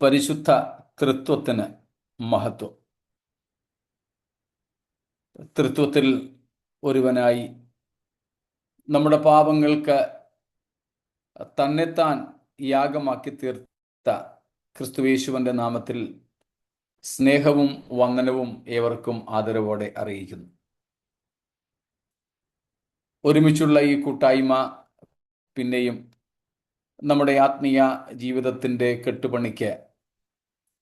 പരിശുദ്ധ തൃത്വത്തിന് മഹത്വം. തൃത്വത്തിൽ ഒരുവനായി നമ്മുടെ പാപങ്ങൾക്ക് തന്നെത്താൻ യാഗമാക്കി തീർത്ത ക്രിസ്തുയേശുവിൻ്റെ നാമത്തിൽ സ്നേഹവും വന്ദനവും ഏവർക്കും ആദരവോടെ അറിയിക്കുന്നു. ഒരുമിച്ചുള്ള ഈ കൂട്ടായ്മ പിന്നെയും നമ്മുടെ ആത്മീയ ജീവിതത്തിൻ്റെ കെട്ടുപണിക്ക്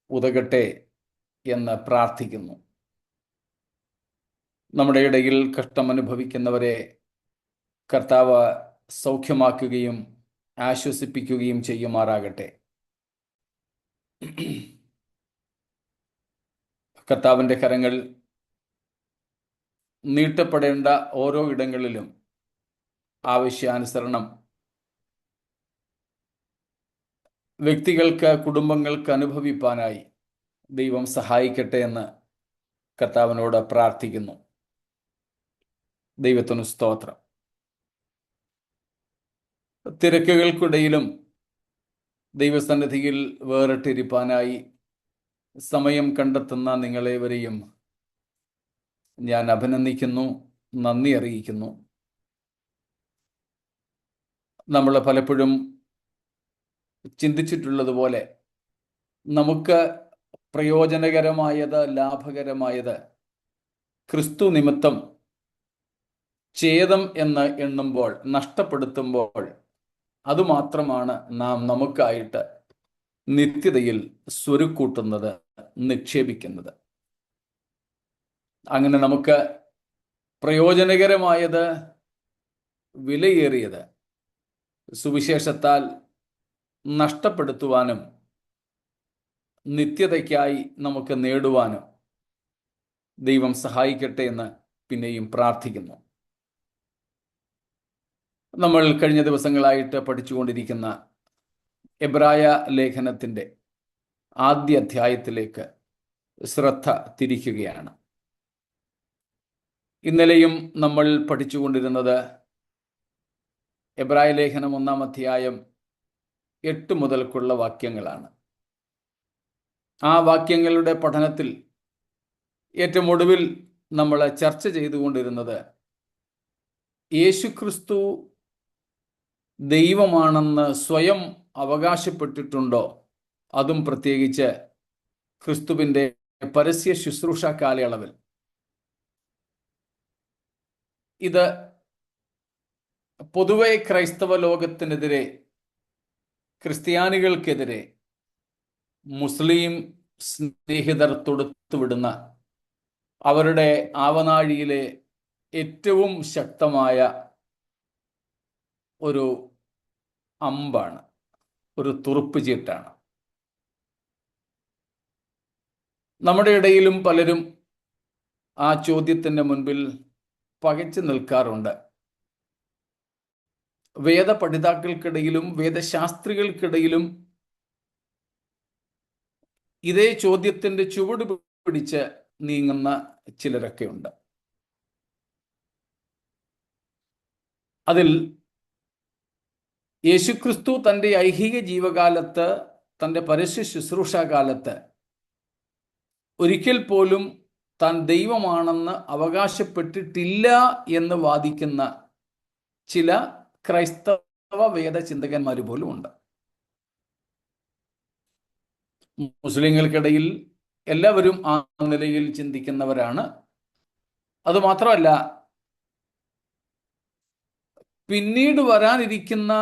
ഉതകട്ടെ എന്ന് പ്രാർത്ഥിക്കുന്നു. നമ്മുടെ ഇടയിൽ കഷ്ടമനുഭവിക്കുന്നവരെ കർത്താവ് സൗഖ്യമാക്കുകയും ആശ്വസിപ്പിക്കുകയും ചെയ്യുമാറാകട്ടെ. കർത്താവിൻ്റെ കരങ്ങൾ നീട്ടപ്പെടേണ്ട ഓരോ ഇടങ്ങളിലും ആവശ്യാനുസരണം വ്യക്തികൾക്ക്, കുടുംബങ്ങൾക്ക് അനുഭവിപ്പാനായി ദൈവം സഹായിക്കട്ടെ എന്ന് കർത്താവിനോട് പ്രാർത്ഥിക്കുന്നു. ദൈവത്തിനു സ്തോത്രം. തിരക്കുകൾക്കിടയിലും ദൈവസന്നിധിയിൽ വേറിട്ടിരിപ്പാനായി സമയം കണ്ടെത്തുന്ന നിങ്ങളേവരെയും ഞാൻ അഭിനന്ദിക്കുന്നു, നന്ദി അറിയിക്കുന്നു. നമ്മൾ പലപ്പോഴും ചിന്തിച്ചിട്ടുള്ളതുപോലെ നമുക്ക് പ്രയോജനകരമായത്, ലാഭകരമായത് ക്രിസ്തു നിമിത്തം ഛേദം എന്ന് എണ്ണുമ്പോൾ, നഷ്ടപ്പെടുത്തുമ്പോൾ അതുമാത്രമാണ് നാം നമുക്കായിട്ട് നിത്യതയിൽ സ്വരുക്കൂട്ടുന്നത്, നിക്ഷേപിക്കുന്നത്. അങ്ങനെ നമുക്ക് പ്രയോജനകരമായത്, വിലയേറിയത് സുവിശേഷത്താൽ നഷ്ടപ്പെടുത്തുവാനും നിത്യതയ്ക്കായി നമുക്ക് നേടുവാനും ദൈവം സഹായിക്കട്ടെ എന്ന് പിന്നെയും പ്രാർത്ഥിക്കുന്നു. നമ്മൾ കഴിഞ്ഞ ദിവസങ്ങളായിട്ട് പഠിച്ചുകൊണ്ടിരിക്കുന്ന എബ്രായ ലേഖനത്തിൻ്റെ ആദ്യ അധ്യായത്തിലേക്ക് ശ്രദ്ധ തിരിക്കുകയാണ്. ഇന്നലെയും നമ്മൾ പഠിച്ചുകൊണ്ടിരുന്നത് എബ്രായ ലേഖനം 1-ാം അധ്യായം 8 മുതൽക്കുള്ള വാക്യങ്ങളാണ്. ആ വാക്യങ്ങളുടെ പഠനത്തിൽ ഏറ്റവും ഒടുവിൽ നമ്മൾ ചർച്ച ചെയ്തുകൊണ്ടിരുന്നത് യേശുക്രിസ്തു ദൈവമാണെന്ന് സ്വയം അവകാശപ്പെട്ടിട്ടുണ്ടോ, അതും പ്രത്യേകിച്ച് ക്രിസ്തുവിൻ്റെ പരസ്യ ശുശ്രൂഷ കാലയളവിൽ. ഇത് പൊതുവെ ക്രൈസ്തവ ലോകത്തിനെതിരെ, ക്രിസ്ത്യാനികൾക്കെതിരെ മുസ്ലിം സ്നേഹിതർ തൊടുത്തുവിടുന്ന അവരുടെ ആവനാഴിയിലെ ഏറ്റവും ശക്തമായ ഒരു അമ്പാണ്, ഒരു തുറുപ്പ് ചീട്ടാണ്. നമ്മുടെ ഇടയിലും പലരും ആ ചോദ്യത്തിൻ്റെ മുൻപിൽ പകച്ചു നിൽക്കാറുണ്ട്. വേദപഠിതാക്കൾക്കിടയിലും വേദശാസ്ത്രികൾക്കിടയിലും ഇതേ ചോദ്യത്തിൻ്റെ ചുവട് പിടിച്ച് നീങ്ങുന്ന ചിലരൊക്കെ ഉണ്ട്. അതിൽ യേശുക്രിസ്തു തൻ്റെ ഐഹിക ജീവകാലത്ത്, തൻ്റെ പരസ്യ ശുശ്രൂഷാകാലത്ത് ഒരിക്കൽ പോലും താൻ ദൈവമാണെന്ന് അവകാശപ്പെട്ടിട്ടില്ല എന്ന് വാദിക്കുന്ന ചില ക്രൈസ്തവ വേദചിന്തകന്മാർ പോലും ഉണ്ട്. മുസ്ലിങ്ങൾക്കിടയിൽ എല്ലാവരും ആ നിലയിൽ ചിന്തിക്കുന്നവരാണ്. അതുമാത്രമല്ല, പിന്നീട് വരാനിരിക്കുന്ന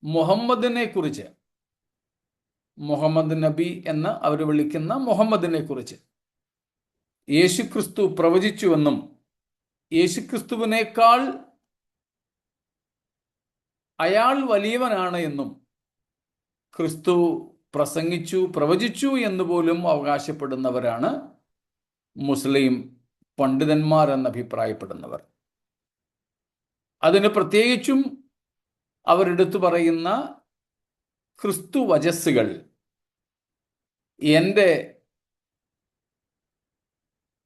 മുഹമ്മദിനെ കുറിച്ച്, മുഹമ്മദ് നബി എന്ന് അവർ വിളിക്കുന്ന മുഹമ്മദിനെ കുറിച്ച് യേശുക്രിസ്തു പ്രവചിച്ചുവെന്നും യേശുക്രിസ്തുവിനേക്കാൾ അയാൾ വലിയവനാണ് എന്നും ക്രിസ്തു പ്രസംഗിച്ചു, പ്രവചിച്ചു എന്ന് പോലും അവകാശപ്പെടുന്നവരാണ് മുസ്ലിം പണ്ഡിതന്മാർ എന്ന് അഭിപ്രായപ്പെടുന്നവർ. അതിന് പ്രത്യേകിച്ചും അവരെടുത്തു പറയുന്ന ക്രിസ്തു വചസ്സുകൾ,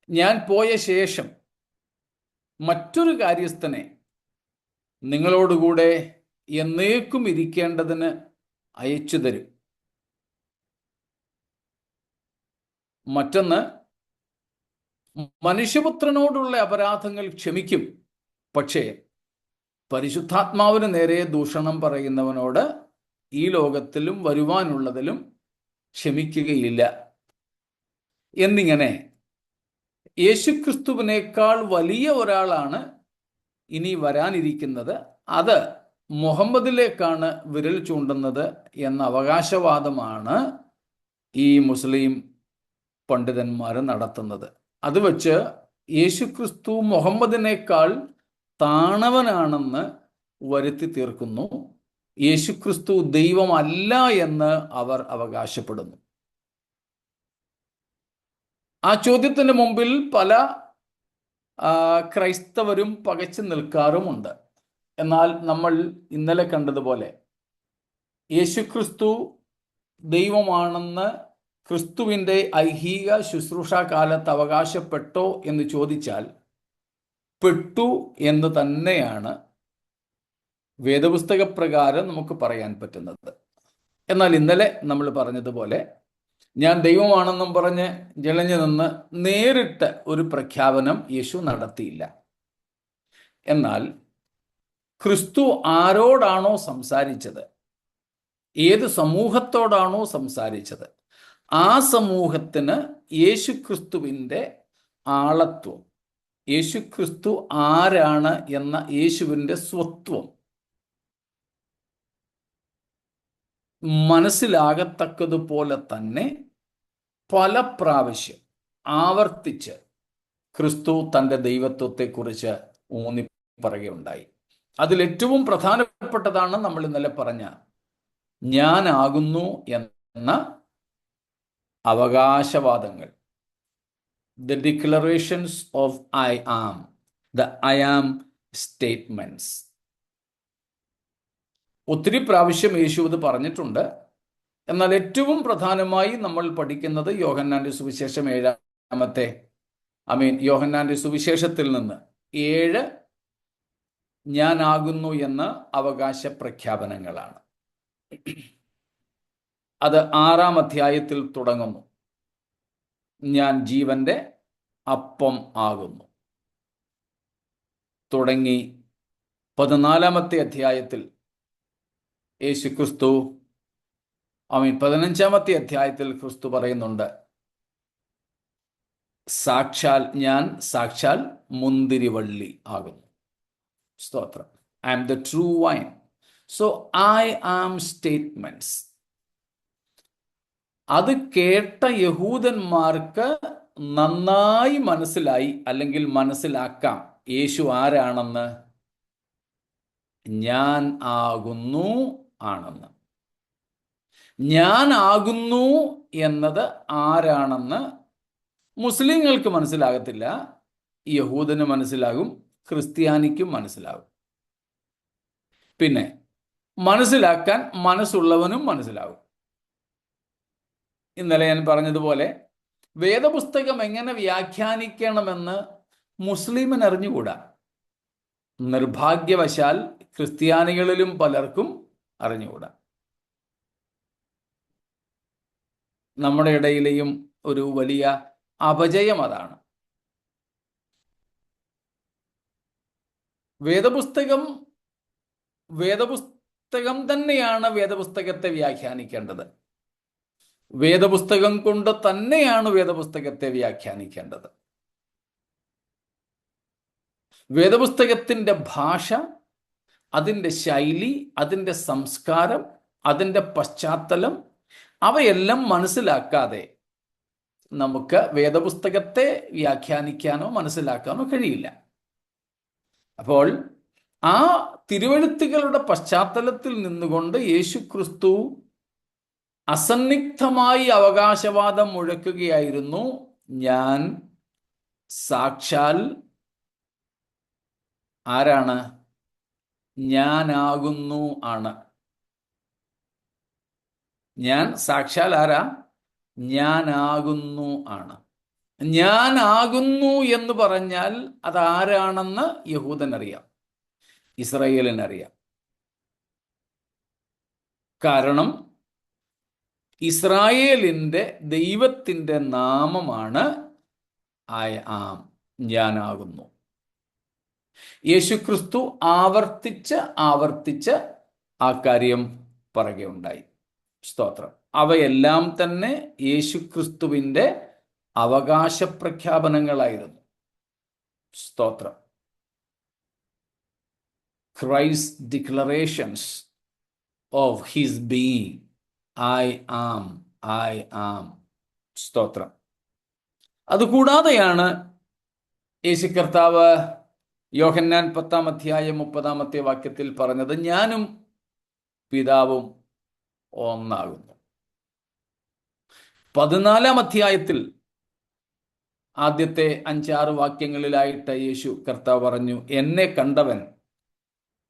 ഞാൻ പോയ ശേഷം മറ്റൊരു കാര്യസ്ഥനെ നിങ്ങളോടുകൂടെ എന്നേക്കും ഇരിക്കേണ്ടതിന് അയച്ചു തരും. മറ്റൊന്ന്, മനുഷ്യപുത്രനോടുള്ള അപരാധങ്ങൾ ക്ഷമിക്കും, പക്ഷേ പരിശുദ്ധാത്മാവിന് നേരെ ദൂഷണം പറയുന്നവനോട് ഈ ലോകത്തിലും വരുവാനുള്ളതിലും ക്ഷമിക്കുകയില്ല. എന്നിങ്ങനെ യേശുക്രിസ്തുവിനേക്കാൾ വലിയ ഒരാളാണ് ഇനി വരാനിരിക്കുന്നത്, അത് മുഹമ്മദിലേക്കാണ് വിരൽ ചൂണ്ടുന്നത് എന്ന അവകാശവാദമാണ് ഈ മുസ്ലിം പണ്ഡിതന്മാർ നടത്തുന്നത്. അത് വെച്ച് യേശുക്രിസ്തു മുഹമ്മദിനേക്കാൾ താണവനാണെന്ന് വരുത്തി തീർക്കുന്നു. യേശുക്രിസ്തു ദൈവമല്ല എന്ന് അവർ അവകാശപ്പെടുന്നു. ആ ചോദ്യത്തിന് മുമ്പിൽ പല ക്രൈസ്തവരും പകച്ചു നിൽക്കാറുമുണ്ട്. എന്നാൽ നമ്മൾ ഇന്നലെ കണ്ടതുപോലെ യേശുക്രിസ്തു ദൈവമാണെന്ന് ക്രിസ്തുവിൻ്റെ ഐഹിക ശുശ്രൂഷ കാലത്ത് അവകാശപ്പെട്ടോ എന്ന് ചോദിച്ചാൽ പെട്ടു എന്ന് തന്നെയാണ് വേദപുസ്തക പ്രകാരം നമുക്ക് പറയാൻ പറ്റുന്നത്. എന്നാൽ ഇന്നലെ നമ്മൾ പറഞ്ഞതുപോലെ ഞാൻ ദൈവമാണെന്നും പറഞ്ഞ് ജലഞ്ഞു നിന്ന് നേരിട്ട് ഒരു പ്രഖ്യാപനം യേശു നടത്തിയില്ല. എന്നാൽ ക്രിസ്തു ആരോടാണോ സംസാരിച്ചത്, ഏത് സമൂഹത്തോടാണോ സംസാരിച്ചത്, ആ സമൂഹത്തിന് യേശുക്രിസ്തുവിൻ്റെ ആളത്വം, യേശുക്രിസ്തു ആരാണ് എന്ന യേശുവിൻ്റെ സ്വത്വം മനസ്സിലാകത്തക്കതുപോലെ തന്നെ പല പ്രാവശ്യം ആവർത്തിച്ച് ക്രിസ്തു തൻ്റെ ദൈവത്വത്തെക്കുറിച്ച് ഊന്നി പറയുകയുണ്ടായി. അതിലേറ്റവും പ്രധാനപ്പെട്ടതാണ് നമ്മൾ ഇന്നലെ പറഞ്ഞ ഞാനാകുന്നു എന്ന അവകാശവാദങ്ങൾ. The declarations of I am, the I am statements. ഒത്തിരി പ്രാവശ്യം യേശു ഇത് പറഞ്ഞിട്ടുണ്ട്. എന്നാൽ ഏറ്റവും പ്രധാനമായി നമ്മൾ പഠിക്കുന്നത് യോഹന്നാന്റെ സുവിശേഷം യോഹന്നാന്റെ സുവിശേഷത്തിൽ നിന്ന് 7 ഞാനാകുന്നു എന്ന അവകാശ പ്രഖ്യാപനങ്ങളാണ്. അത് 6-ാം അധ്യായത്തിൽ തുടങ്ങുന്നു. ഞാൻ ജീവന്റെ അപ്പം ആകുന്നു തുടങ്ങി 14-ാമത്തെ അധ്യായത്തിൽ യേശു ക്രിസ്തു 15-ാമത്തെ അധ്യായത്തിൽ ക്രിസ്തു പറയുന്നുണ്ട്, ഞാൻ സാക്ഷാൽ മുന്തിരിവള്ളി ആകുന്നു. സ്തോത്രം. I am the true vine. So I am statements. അത് കേട്ട യഹൂദന്മാർക്ക് നന്നായി മനസ്സിലായി, അല്ലെങ്കിൽ മനസ്സിലാക്കാം യേശു ആരാണെന്ന്. ഞാൻ ആകുന്നു ആണെന്ന്. ഞാൻ ആകുന്നു എന്നത് ആരാണെന്ന് മുസ്ലിങ്ങൾക്ക് മനസ്സിലാകത്തില്ല, യഹൂദന് മനസ്സിലാകും, ക്രിസ്ത്യാനിക്കും മനസ്സിലാകും. പിന്നെ മനസ്സിലാക്കാൻ മനസ്സുള്ളവനും മനസ്സിലാകും. ഇന്നലെ ഞാൻ പറഞ്ഞതുപോലെ വേദപുസ്തകം എങ്ങനെ വ്യാഖ്യാനിക്കണമെന്ന് മുസ്ലിമിന് അറിഞ്ഞുകൂടാ. നിർഭാഗ്യവശാൽ ക്രിസ്ത്യാനികളിലും പലർക്കും അറിഞ്ഞുകൂടാ. നമ്മുടെ ഇടയിലെയും ഒരു വലിയ അപജയം അതാണ്. വേദപുസ്തകം തന്നെയാണ് വേദപുസ്തകത്തെ വ്യാഖ്യാനിക്കേണ്ടത്. വേദപുസ്തകം കൊണ്ട് തന്നെയാണ് വേദപുസ്തകത്തെ വ്യാഖ്യാനിക്കേണ്ടത്. വേദപുസ്തകത്തിൻ്റെ ഭാഷ, അതിൻ്റെ ശൈലി, അതിൻ്റെ സംസ്കാരം, അതിൻ്റെ പശ്ചാത്തലം, അവയെല്ലാം മനസ്സിലാക്കാതെ നമുക്ക് വേദപുസ്തകത്തെ വ്യാഖ്യാനിക്കാനോ മനസ്സിലാക്കാനോ കഴിയില്ല. അപ്പോൾ ആ തിരുവെഴുത്തുകളുടെ പശ്ചാത്തലത്തിൽ നിന്നുകൊണ്ട് യേശു ക്രിസ്തു അസന്നിഗ്ധമായി അവകാശവാദം മുഴക്കുകയായിരുന്നു. ഞാൻ സാക്ഷാൽ ആരാണ്? ഞാനാകുന്നു ആണ്. ഞാൻ സാക്ഷാൽ ആരാ? ഞാനാകുന്നു ആണ്. ഞാനാകുന്നു എന്ന് പറഞ്ഞാൽ അതാരാണെന്ന് യഹൂദനറിയാം, ഇസ്രായേലിനറിയാം. കാരണം ഇസ്രായേലിൻ്റെ ദൈവത്തിൻ്റെ നാമമാണ് ഐ ആം, ഞാനാകുന്നു. യേശുക്രിസ്തു ആവർത്തിച്ച് ആ കാര്യം പറയുകയുണ്ടായി. സ്തോത്രം. അവയെല്ലാം തന്നെ യേശുക്രിസ്തുവിൻ്റെ അവകാശ പ്രഖ്യാപനങ്ങളായിരുന്നു. സ്തോത്രം. Christ's declarations of his being, I am. സ്തോത്രം. അതുകൂടാതെയാണ് യേശു കർത്താവ് യോഹന്നാൻ 10-ാം അധ്യായം 30-ാമത്തെ വാക്യത്തിൽ പറഞ്ഞത്, ഞാനും പിതാവും ഒന്നാകുന്നു. 14-ാം അധ്യായത്തിൽ ആദ്യത്തെ 5-6 വാക്യങ്ങളിലായിട്ട് യേശു കർത്താവ് പറഞ്ഞു, എന്നെ കണ്ടവൻ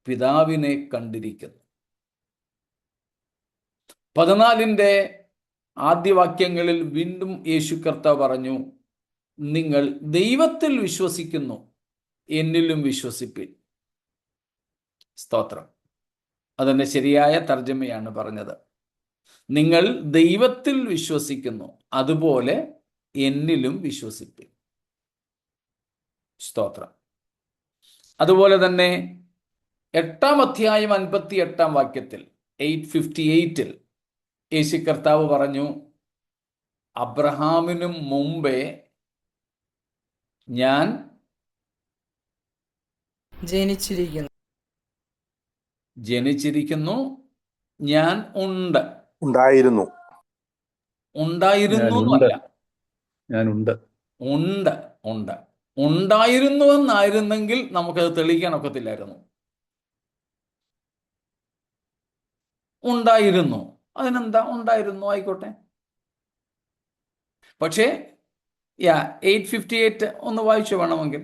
പിതാവിനെ കണ്ടിരിക്കുന്നു. 14-ന്റെ ആദ്യ വാക്യങ്ങളിൽ വീണ്ടും യേശു കർത്താവ് പറഞ്ഞു, നിങ്ങൾ ദൈവത്തിൽ വിശ്വസിക്കുന്നു, എന്നിലും വിശ്വസിപ്പിൻ. സ്തോത്രം. അതിൻ്റെ ശരിയായ തർജ്ജമയാണ് പറഞ്ഞത്. നിങ്ങൾ ദൈവത്തിൽ വിശ്വസിക്കുന്നു, അതുപോലെ എന്നിലും വിശ്വസിപ്പിൻ. സ്തോത്രം. അതുപോലെ തന്നെ 8-ാം അധ്യായം 58-ാം വാക്യത്തിൽ 8:58 യേശു കർത്താവ് പറഞ്ഞു, അബ്രഹാമിനും മുമ്പേ ഞാൻ ജനിച്ചിരിക്കുന്നു, ഞാൻ ഉണ്ടായിരുന്നു എന്നല്ല, ഉണ്ടായിരുന്നുവെന്നായിരുന്നെങ്കിൽ നമുക്കത് തെളിയിക്കാൻ ഒക്കത്തില്ലായിരുന്നു. ഉണ്ടായിരുന്നു, അതിനെന്താ, ഉണ്ടായിരുന്നു, ആയിക്കോട്ടെ. പക്ഷേ 8:58 ഒന്ന് വായിച്ചു വേണമെങ്കിൽ.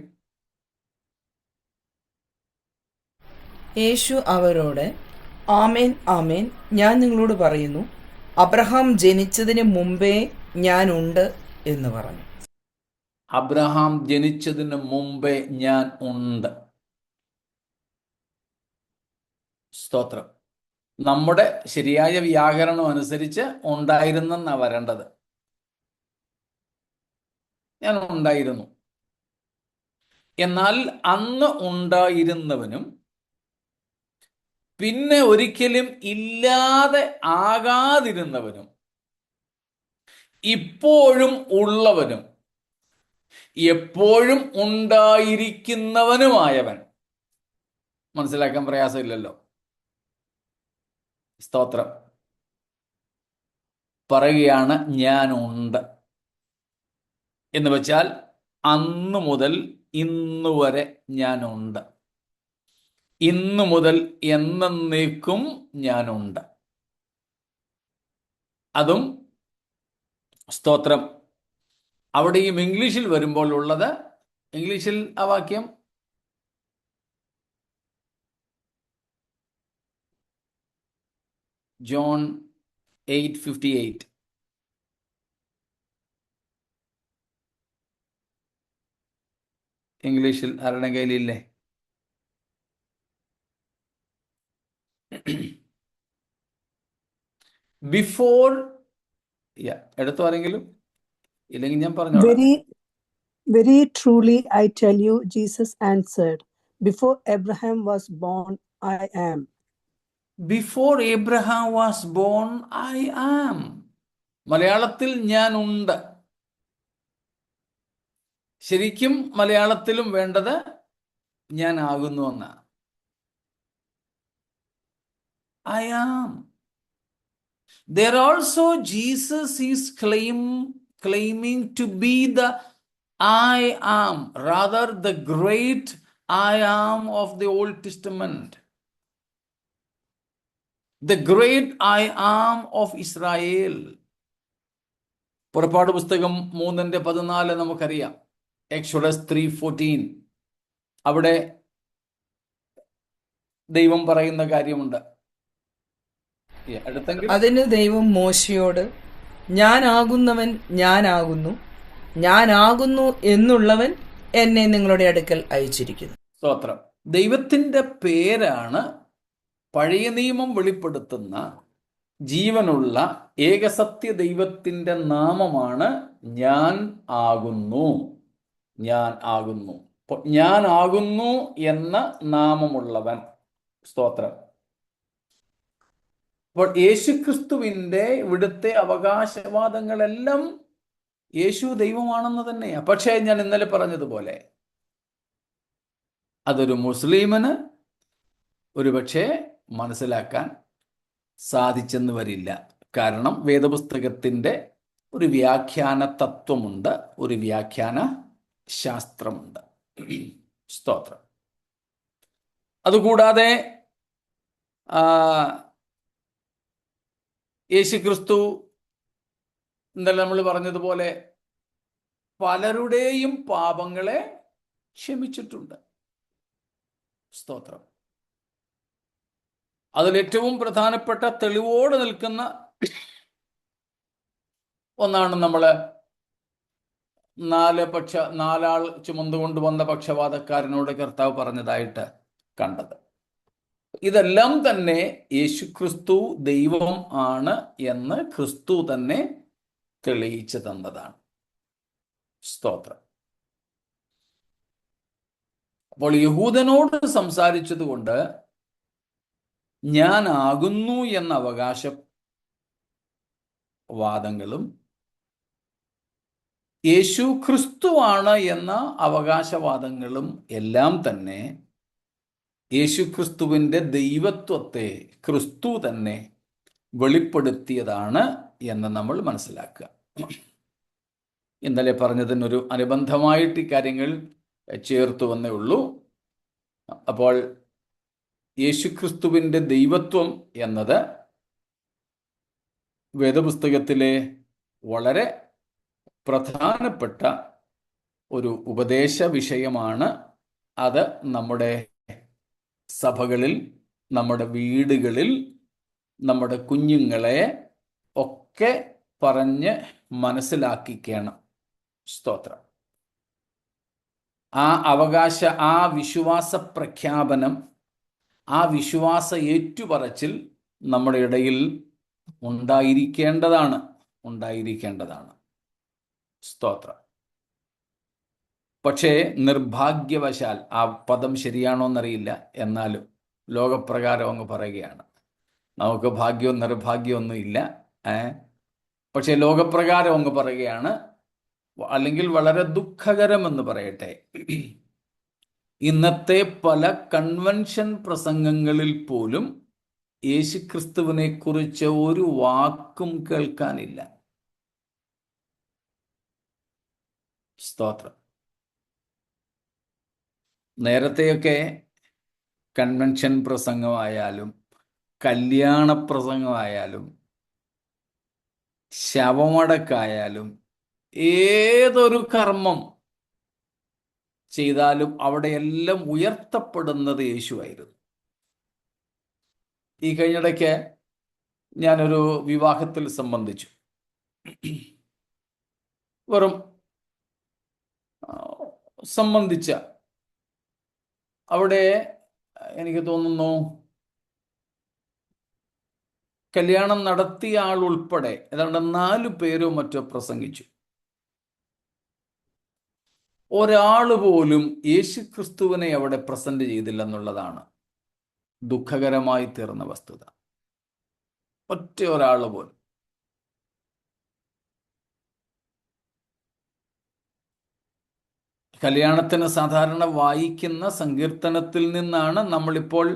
യേശു അവരോട്, ആമേൻ ആമേൻ ഞാൻ നിങ്ങളോട് പറയുന്നു, അബ്രഹാം ജനിച്ചതിന് മുമ്പേ ഞാൻ ഉണ്ട് എന്ന് പറഞ്ഞു. അബ്രഹാം ജനിച്ചതിന് മുമ്പേ ഞാൻ ഉണ്ട്. സ്തോത്രം. നമ്മുടെ ശരിയായ വ്യാകരണം അനുസരിച്ച് ഉണ്ടായിരുന്നെന്നാ വരേണ്ടത്. ഞാൻ ഉണ്ടായിരുന്നു. എന്നാൽ അന്ന് ഉണ്ടായിരുന്നവനും പിന്നെ ഒരിക്കലും ഇല്ലാതെ ആകാതിരുന്നവനും ഇപ്പോഴും ഉള്ളവനും എപ്പോഴും ഉണ്ടായിരിക്കുന്നവനുമായവൻ. മനസ്സിലാക്കാൻ പ്രയാസമില്ലല്ലോ. സ്തോത്രം. പറയുകയാണ്, ഞാനുണ്ട് എന്ന് വെച്ചാൽ അന്ന് മുതൽ ഇന്ന് വരെ ഞാനുണ്ട്, ഇന്നു മുതൽ എന്നേക്കും ഞാനുണ്ട്. അതും സ്തോത്രം അവിടെയും ഇംഗ്ലീഷിൽ വരുമ്പോൾ ഉള്ളത്, ഇംഗ്ലീഷിൽ ആ വാക്യം ജോൺ 8:58. ഇംഗ്ലീഷിൽ ആരുടെ കയ്യിലില്ലേ? ബിഫോർ എടുത്തു ആരെങ്കിലും ഇല്ലെങ്കിൽ ഞാൻ പറഞ്ഞു. Very truly I tell you, Jesus answered, before Abraham was born, I am. Before Abraham was born, I am. മലയാളത്തിൽ ഞാൻ ഉണ്ട്. ശരിക്കും മലയാളത്തിലും വേണ്ടത് ഞാൻ ആകുന്നു എന്നാണ്. I am. There also Jesus is claiming to be the I am, rather the great I am of the Old Testament, the great I am of Israel. പുറപ്പാട് പുസ്തകം 3:14 നമുക്കറിയാം. എക്സോഡസ് 3:14 അവിടെ ദൈവം പറയുന്ന കാര്യമുണ്ട്. അതിന് ദൈവം മോശയോട്, ഞാനാകുന്നവൻ ഞാനാകുന്നു, ഞാനാകുന്നു എന്നുള്ളവൻ എന്നെ നിങ്ങളുടെ അടുക്കൽ അയച്ചിരിക്കുന്നു. സ്തോത്രം. ദൈവത്തിൻ്റെ പേരാണ് പഴയ നിയമം വെളിപ്പെടുത്തുന്ന ജീവനുള്ള ഏകസത്യ ദൈവത്തിൻ്റെ നാമമാണ് ഞാൻ ആകുന്നു. ഞാൻ ആകുന്നു. അപ്പോൾ ഞാൻ ആകുന്നു എന്ന നാമമുള്ളവൻ. സ്തോത്രം. അപ്പോൾ യേശുക്രിസ്തുവിൻ്റെ ഇവിടുത്തെ അവകാശവാദങ്ങളെല്ലാം യേശു ദൈവമാണെന്ന് തന്നെയാണ്. പക്ഷേ ഞാൻ ഇന്നലെ പറഞ്ഞതുപോലെ അതൊരു മുസ്ലിമിന് ഒരുപക്ഷെ മനസ്സിലാക്കാൻ സാധിച്ചെന്ന് വരില്ല. കാരണം വേദപുസ്തകത്തിൻ്റെ ഒരു വ്യാഖ്യാന തത്വമുണ്ട്, ഒരു വ്യാഖ്യാന ശാസ്ത്രമുണ്ട്. സ്തോത്രം. അതുകൂടാതെ യേശുക്രിസ്തു ഇന്നലെ നമ്മൾ പറഞ്ഞതുപോലെ പലരുടെയും പാപങ്ങളെ ക്ഷമിച്ചിട്ടുണ്ട്. സ്തോത്രം. അതിലേറ്റവും പ്രധാനപ്പെട്ട തെളിവോട് നിൽക്കുന്ന ഒന്നാണ് നമ്മൾ നാലാൾ ചുമന്നുകൊണ്ടുവന്ന പക്ഷവാതക്കാരനോട് കർത്താവ് പറഞ്ഞതായിട്ട് കണ്ടത്. ഇതെല്ലാം തന്നെ യേശുക്രിസ്തു ദൈവം ആണ് എന്ന് ക്രിസ്തു തന്നെ തെളിയിച്ചു തന്നതാണ്. സ്തോത്രം. അപ്പോൾ യഹൂദനോട് സംസാരിച്ചതുകൊണ്ട് ഞാൻ ആകുന്നു എന്ന അവകാശവാദങ്ങളും യേശു ക്രിസ്തുവാണ് എന്ന അവകാശവാദങ്ങളും എല്ലാം തന്നെ യേശുക്രിസ്തുവിൻ്റെ ദൈവത്വത്തെ ക്രിസ്തു തന്നെ വെളിപ്പെടുത്തിയതാണ് എന്ന് നമ്മൾ മനസ്സിലാക്കുക. ഇന്നലെ പറഞ്ഞതിനൊരു അനുബന്ധമായിട്ട് ഈ കാര്യങ്ങൾ ചേർത്തു വന്നേ ഉള്ളൂ. അപ്പോൾ യേശുക്രിസ്തുവിൻ്റെ ദൈവത്വം എന്നത് വേദപുസ്തകത്തിലെ വളരെ പ്രധാനപ്പെട്ട ഒരു ഉപദേശ വിഷയമാണ്. അത് നമ്മുടെ സഭകളിൽ, നമ്മുടെ വീടുകളിൽ, നമ്മുടെ കുഞ്ഞുങ്ങളെ ഒക്കെ പറഞ്ഞ് മനസ്സിലാക്കിക്കണം. സ്തോത്രം. ആ വിശ്വാസ പ്രഖ്യാപനം, ആ വിശ്വാസ ഏറ്റുപറച്ചിൽ നമ്മുടെ ഇടയിൽ ഉണ്ടായിരിക്കേണ്ടതാണ്. സ്തോത്രം. പക്ഷേ നിർഭാഗ്യവശാൽ, ആ പദം ശരിയാണോ എന്നറിയില്ല, എന്നാലും ലോകപ്രകാരം അങ്ങ് പറയുകയാണ്, നമുക്ക് ഭാഗ്യവും നിർഭാഗ്യവും ഒന്നുമില്ല. പക്ഷേ ലോകപ്രകാരം അങ്ങ് പറയുകയാണ്, അല്ലെങ്കിൽ വളരെ ദുഃഖകരമെന്ന് പറയട്ടെ, ഇന്നത്തെ പല കൺവെൻഷൻ പ്രസംഗങ്ങളിൽ പോലും യേശുക്രിസ്തുവിനെ കുറിച്ച് ഒരു വാക്കും കേൾക്കാനില്ല. സ്തോത്രം. നേരത്തെയൊക്കെ കൺവെൻഷൻ പ്രസംഗമായാലും കല്യാണ പ്രസംഗമായാലും ശവമടക്കായാലും ഏതൊരു കർമ്മം ചെയ്താലും അവിടെയെല്ലാം ഉയർത്തപ്പെടുന്നത് യേശുവായിരുന്നു. ഈ കഴിഞ്ഞിടയ്ക്ക് ഞാനൊരു വിവാഹത്തിൽ സംബന്ധിച്ചു. സംബന്ധിച്ച അവിടെ എനിക്ക് തോന്നുന്നു കല്യാണം നടത്തിയ ആൾ ഉൾപ്പെടെ ഏതാണ്ട് 4 പേരോ മറ്റോ പ്രസംഗിച്ചു. ഒരാൾ പോലും യേശുക്രിസ്തുവിനെ അവിടെ പ്രസന്റ് ചെയ്തില്ല എന്നുള്ളതാണ് ദുഃഖകരമായി തീർന്ന വസ്തുത. ഒറ്റ ഒരാൾ പോലും. കല്യാണത്തിന് സാധാരണ വായിക്കുന്ന സങ്കീർത്തനത്തിൽ നിന്നാണ് നമ്മളിപ്പോൾ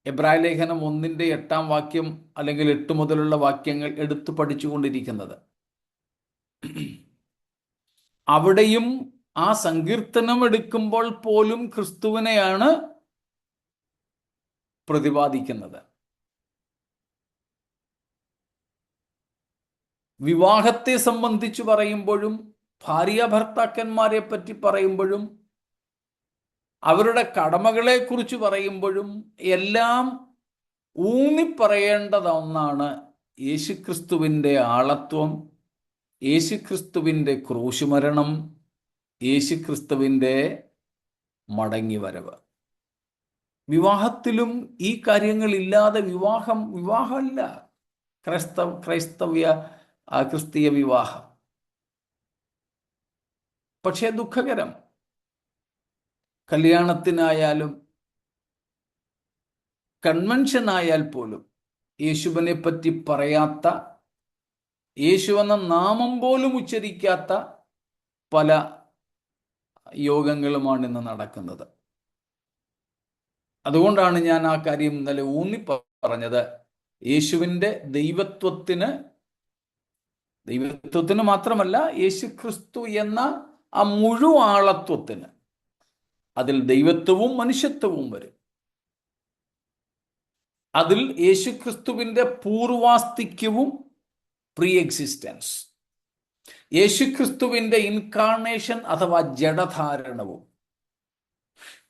എബ്രായ ലേഖനം 1:8 അല്ലെങ്കിൽ 8 മുതലുള്ള വാക്യങ്ങൾ എടുത്തു പഠിച്ചുകൊണ്ടിരിക്കുന്നത്. അവിടെയും ആ സങ്കീർത്തനം എടുക്കുമ്പോൾ പോലും ക്രിസ്തുവിനെയാണ് പ്രതിപാദിക്കുന്നത്. വിവാഹത്തെ സംബന്ധിച്ച് പറയുമ്പോഴും ഭാര്യ ഭർത്താക്കന്മാരെ പറ്റി പറയുമ്പോഴും അവരുടെ കടമകളെ കുറിച്ച് പറയുമ്പോഴും എല്ലാം ഊന്നിപ്പറയേണ്ടത് ഒന്നാണ് യേശുക്രിസ്തുവിൻ്റെ ആളത്വം, യേശുക്രിസ്തുവിൻ്റെ ക്രൂശുമരണം, യേശുക്രിസ്തുവിൻ്റെ മടങ്ങിവരവ്. വിവാഹത്തിലും ഈ കാര്യങ്ങളില്ലാതെ വിവാഹമല്ല ക്രൈസ്തവ ക്രിസ്തീയ വിവാഹം. പക്ഷേ ദുഃഖകരം, കല്യാണത്തിനായാലും കൺവെൻഷൻ ആയാൽ പോലും യേശുവിനെ പറ്റി പറയാത്ത, യേശു എന്ന നാമം പോലും ഉച്ചരിക്കാത്ത പല യോഗങ്ങളുമാണ് ഇന്ന് നടക്കുന്നത്. അതുകൊണ്ടാണ് ഞാൻ ആ കാര്യം ഇന്നലെ ഊന്നി പറഞ്ഞത്. യേശുവിൻ്റെ ദൈവത്വത്തിന് മാത്രമല്ല, യേശു ക്രിസ്തു എന്ന ആ മുഴുവാളത്വത്തിന്, അതിൽ ദൈവത്വവും മനുഷ്യത്വവും വരും. അതിൽ യേശുക്രിസ്തുവിൻ്റെ പൂർവാസ്തിക്യവും പ്രീ എക്സിസ്റ്റൻസ്, യേശുക്രിസ്തുവിൻ്റെ ഇൻകാർണേഷൻ അഥവാ ജഡധാരണവും,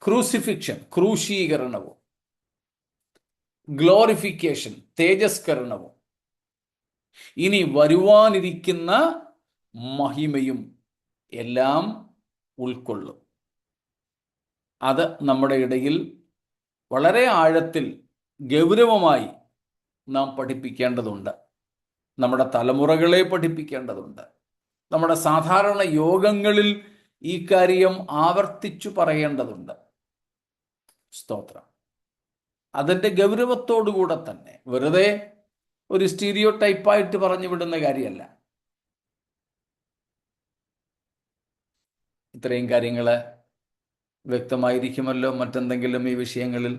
ക്രൂസിഫിക്ഷൻ ക്രൂശീകരണവും, ഗ്ലോറിഫിക്കേഷൻ തേജസ്കരണവും, ഇനി വരുവാനിരിക്കുന്ന മഹിമയും എല്ലാം ഉൾക്കൊള്ളും. അത് നമ്മുടെ ഇടയിൽ വളരെ ആഴത്തിൽ ഗൗരവമായി നാം പഠിപ്പിക്കേണ്ടതുണ്ട്. നമ്മുടെ തലമുറകളെ പഠിപ്പിക്കേണ്ടതുണ്ട്. നമ്മുടെ സാധാരണ യോഗങ്ങളിൽ ഈ കാര്യം ആവർത്തിച്ചു പറയേണ്ടതുണ്ട്. സ്തോത്രം. അതിൻ്റെ ഗൗരവത്തോടുകൂടെ തന്നെ, വെറുതെ ഒരു സ്റ്റീരിയോ ടൈപ്പായിട്ട് പറഞ്ഞു വിടുന്ന കാര്യമല്ല. ഇത്രയും കാര്യങ്ങൾ വ്യക്തമായിരിക്കുമല്ലോ. മറ്റെന്തെങ്കിലും ഈ വിഷയങ്ങളിൽ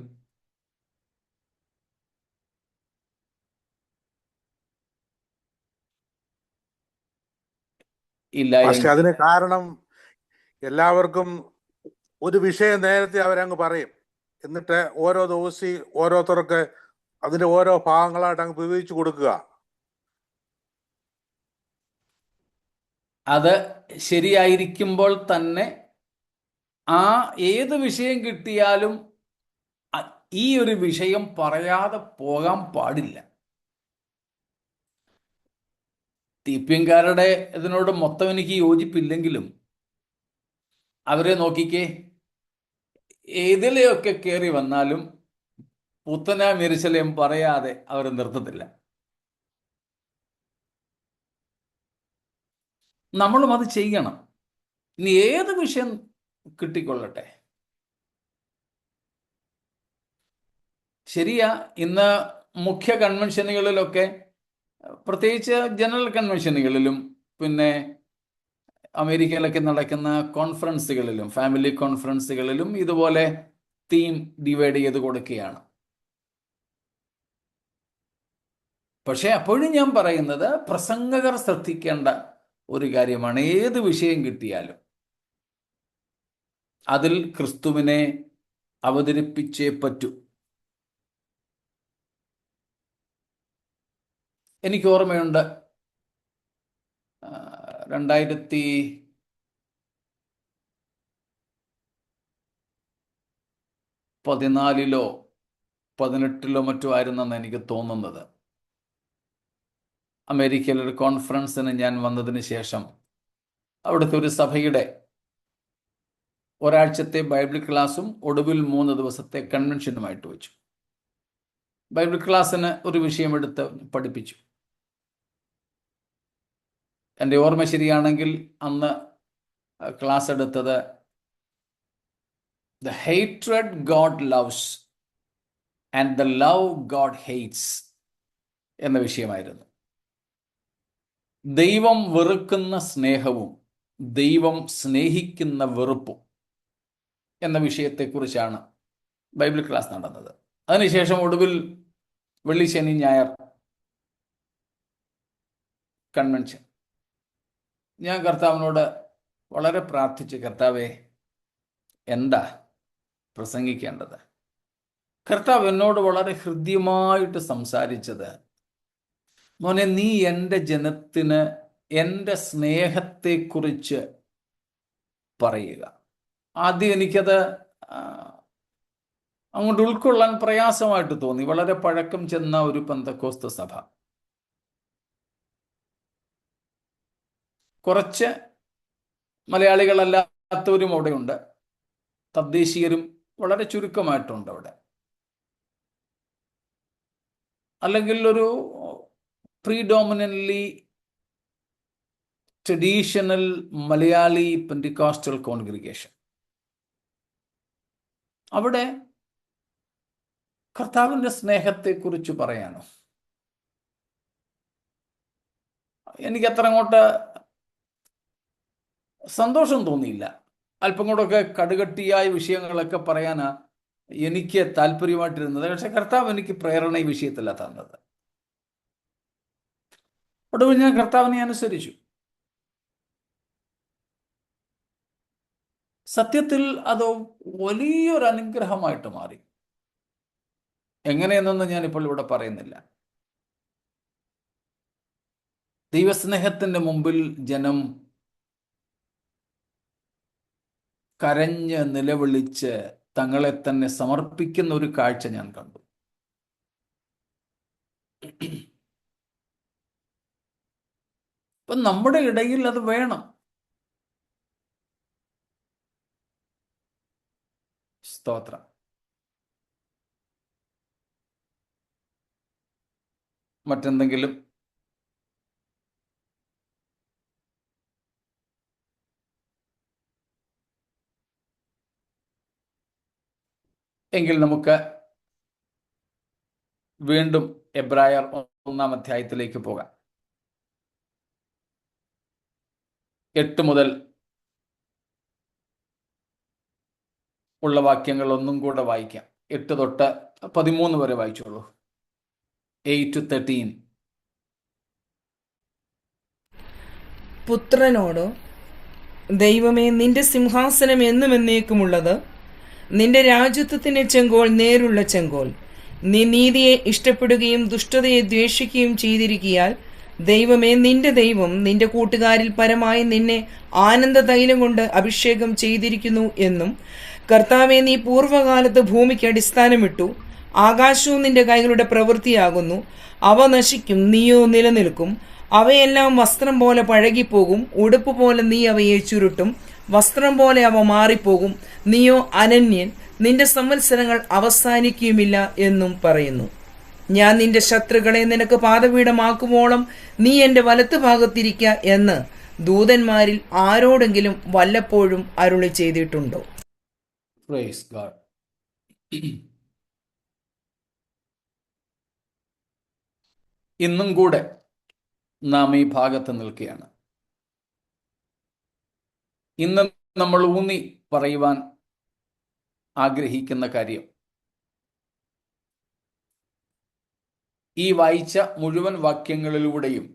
ഇല്ല? പക്ഷെ അതിന് കാരണം എല്ലാവർക്കും ഒരു വിഷയം നേരത്തെ അവരങ്ങ് പറയും, എന്നിട്ട് ഓരോ ദിവസം ഓരോരുത്തർക്ക് അതിന്റെ ഓരോ ഭാഗങ്ങളായിട്ട് അങ്ങ് വിവരിച്ചു കൊടുക്കുക. അത് ശരിയായിരിക്കുമ്പോൾ തന്നെ ആ ഏത് വിഷയം കിട്ടിയാലും ഈ ഒരു വിഷയം പറയാതെ പോകാൻ പാടില്ല. തീപ്യംകാരുടെ ഇതിനോട് മൊത്തം എനിക്ക് യോജിപ്പില്ലെങ്കിലും അവരെ നോക്കിക്കേ, ഏതിലെയൊക്കെ കയറി വന്നാലും പുത്തന മെരിശലയും പറയാതെ അവർ നിർത്തത്തില്ല. നമ്മളും അത് ചെയ്യണം. ഇനി ഏത് വിഷയം കിട്ടിക്കൊള്ളട്ടെ. ശരിയാ, ഇന്ന് മുഖ്യ കൺവെൻഷനുകളിലൊക്കെ, പ്രത്യേകിച്ച് ജനറൽ കൺവെൻഷനുകളിലും പിന്നെ അമേരിക്കയിലൊക്കെ നടക്കുന്ന കോൺഫറൻസുകളിലും ഫാമിലി കോൺഫറൻസുകളിലും ഇതുപോലെ തീം ഡിവൈഡ് ചെയ്ത് കൊടുക്കുകയാണ്. പക്ഷെ അപ്പോഴും ഞാൻ പറയുന്നത്, പ്രസംഗകർ ശ്രദ്ധിക്കേണ്ട ഒരു കാര്യമാണ്, ഏത് വിഷയം കിട്ടിയാലും അതിൽ ക്രിസ്തുവിനെ അവതരിപ്പിച്ചേ പറ്റൂ. എനിക്ക് ഓർമ്മയുണ്ട്, 2014 2018 മറ്റോ ആയിരുന്നെന്ന് എനിക്ക് തോന്നുന്നത്. അമേരിക്കയിൽ ഒരു കോൺഫറൻസിന് ഞാൻ വന്നതിന് ശേഷം അവിടുത്തെ ഒരു സഭയുടെ ഒരാഴ്ചത്തെ ബൈബിൾ ക്ലാസ്സും ഒടുവിൽ 3 ദിവസത്തെ കൺവെൻഷനുമായിട്ട് വെച്ചു. ബൈബിൾ ക്ലാസ്സിന് ഒരു വിഷയമെടുത്ത് പഠിപ്പിച്ചു. എൻ്റെ ഓർമ്മ ശരിയാണെങ്കിൽ അന്ന് ക്ലാസ് എടുത്തത് the hatred God loves and the love God hates എന്ന വിഷയമായിരുന്നു. ദൈവം വെറുക്കുന്ന സ്നേഹവും ദൈവം സ്നേഹിക്കുന്ന വെറുപ്പും എന്ന വിഷയത്തെക്കുറിച്ചാണ് ബൈബിൾ ക്ലാസ് നടന്നത്. അതിനുശേഷം ഒടുവിൽ വെള്ളി, ശനി, ഞായർ കൺവെൻഷൻ. ഞാൻ കർത്താവിനോട് വളരെ പ്രാർത്ഥിച്ചു, കർത്താവേ, എന്താ പ്രസംഗിക്കേണ്ടത്? കർത്താവ് എന്നോട് വളരെ ഹൃദ്യമായിട്ട് സംസാരിച്ചത്, മോനെ, നീ എൻ്റെ ജനത്തിന് എൻ്റെ സ്നേഹത്തെക്കുറിച്ച് പറയുക. ആദ്യം എനിക്കത് അങ്ങോട്ട് ഉൾക്കൊള്ളാൻ പ്രയാസമായിട്ട് തോന്നി. വളരെ പഴക്കം ചെന്ന ഒരു പെന്തക്കോസ്ത് സഭ, കുറച്ച് മലയാളികളല്ലാത്തവരും അവിടെയുണ്ട്, തദ്ദേശീയരും വളരെ ചുരുക്കമായിട്ടുണ്ട് അവിടെ. അല്ലെങ്കിൽ ഒരു പ്രീഡോമിനൻ്റ്ലി ട്രഡീഷണൽ മലയാളി പെന്റിക്കോസ്റ്റൽ കോൺഗ്രിഗേഷൻ. അവിടെ കർത്താവിൻ്റെ സ്നേഹത്തെക്കുറിച്ച് പറയാനോ എനിക്ക് അത്ര അങ്ങോട്ട് സന്തോഷം തോന്നിയില്ല. അല്പം കൂടെയൊക്കെ കടുകട്ടിയായ വിഷയങ്ങളൊക്കെ പറയാനാ എനിക്ക് താല്പര്യമായിട്ടിരുന്നത്. പക്ഷെ കർത്താവ് എനിക്ക് പ്രേരണ ഈ വിഷയത്തില്ല തന്നത്. ഒടുവിൽ ഞാൻ കർത്താവിനെ അനുസരിച്ചു. സത്യത്തിൽ അത് വലിയൊരു അനുഗ്രഹമായിട്ട് മാറി. എങ്ങനെയെന്നൊന്നും ഞാനിപ്പോൾ ഇവിടെ പറയുന്നില്ല. ദൈവസ്നേഹത്തിന്റെ മുമ്പിൽ ജനം കരഞ്ഞ് നിലവിളിച്ച് തങ്ങളെ തന്നെ സമർപ്പിക്കുന്ന ഒരു കാഴ്ച ഞാൻ കണ്ടു. അപ്പൊ നമ്മുടെ ഇടയിൽ അത് വേണം. സ്തോത്രം. മറ്റെന്തെങ്കിലും? എങ്കിൽ നമുക്ക് വീണ്ടും എബ്രായർ 1-ാം അധ്യായത്തിലേക്ക് പോകാം. 8 മുതൽ ഉള്ള വാക്യങ്ങൾ ഒന്നും കൂടെ വായിക്കാം. 8 തൊട്ട് 13 വരെ വായിച്ചോളൂ. 8 to 13. പുത്രനോട്, ദൈവമേ, നിന്റെ സിംഹാസനം എന്നും എന്നേക്കുമുള്ളത്. നിന്റെ രാജ്യത്വത്തിന്റെ ചെങ്കോൽ നേരുള്ള ചെങ്കോൽ. നീ നീതിയെ ഇഷ്ടപ്പെടുകയും ദുഷ്ടതയെ ദ്വേഷിക്കുകയും ചെയ്തിരിക്കയാൽ ദൈവമേ, നിന്റെ ദൈവം നിന്റെ കൂട്ടുകാരിൽ പരമായി നിന്നെ ആനന്ദ തൈലം കൊണ്ട് അഭിഷേകം ചെയ്തിരിക്കുന്നു എന്നും, കർത്താവെ, നീ പൂർവ്വകാലത്ത് ഭൂമിക്ക് അടിസ്ഥാനമിട്ടു. ആകാശവും നിന്റെ കൈകളുടെ പ്രവൃത്തിയാകുന്നു. അവ നശിക്കും, നീയോ നിലനിൽക്കും. അവയെല്ലാം വസ്ത്രം പോലെ പഴകിപ്പോകും. ഉടുപ്പ് പോലെ നീ അവയെ ചുരുട്ടും. വസ്ത്രം പോലെ അവ മാറിപ്പോകും. നീയോ അനന്യൻ, നിന്റെ സംവത്സരങ്ങൾ അവസാനിക്കുകയുമില്ല എന്നും പറയുന്നു. ഞാൻ നിന്റെ ശത്രുക്കളെ നിനക്ക് പാദപീഠമാക്കുവോളം നീ എൻ്റെ വലത്ത് ഭാഗത്തിരിക്ക എന്ന് ദൂതന്മാരിൽ ആരോടെങ്കിലും വല്ലപ്പോഴും അരുളി ചെയ്തിട്ടുണ്ടോ? Praise God. ഇന്നും കൂടെ നാം ഈ ഭാഗത്ത് നിൽക്കുകയാണ്. ഇന്ന് നമ്മൾ ഊന്നി പറയുവാൻ ആഗ്രഹിക്കുന്ന കാര്യം, ഈ വായിച്ച മുഴുവൻ വാക്യങ്ങളിലൂടെയും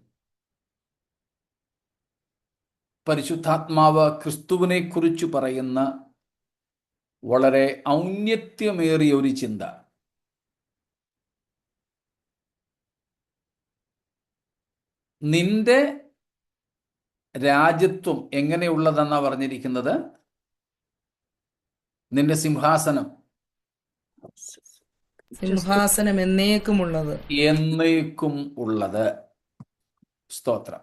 പരിശുദ്ധാത്മാവ് ക്രിസ്തുവിനെ കുറിച്ച് പറയുന്ന വളരെ ഔന്നത്യമേറിയ ഒരു ചിന്ത. നിന്റെ രാജ്യത്വം എങ്ങനെയുള്ളതെന്നാ പറഞ്ഞിരിക്കുന്നത്? നിന്റെ സിംഹാസനം എന്നേക്കുമുള്ളത്. എന്നേക്കും ഉള്ളത്. സ്തോത്രം.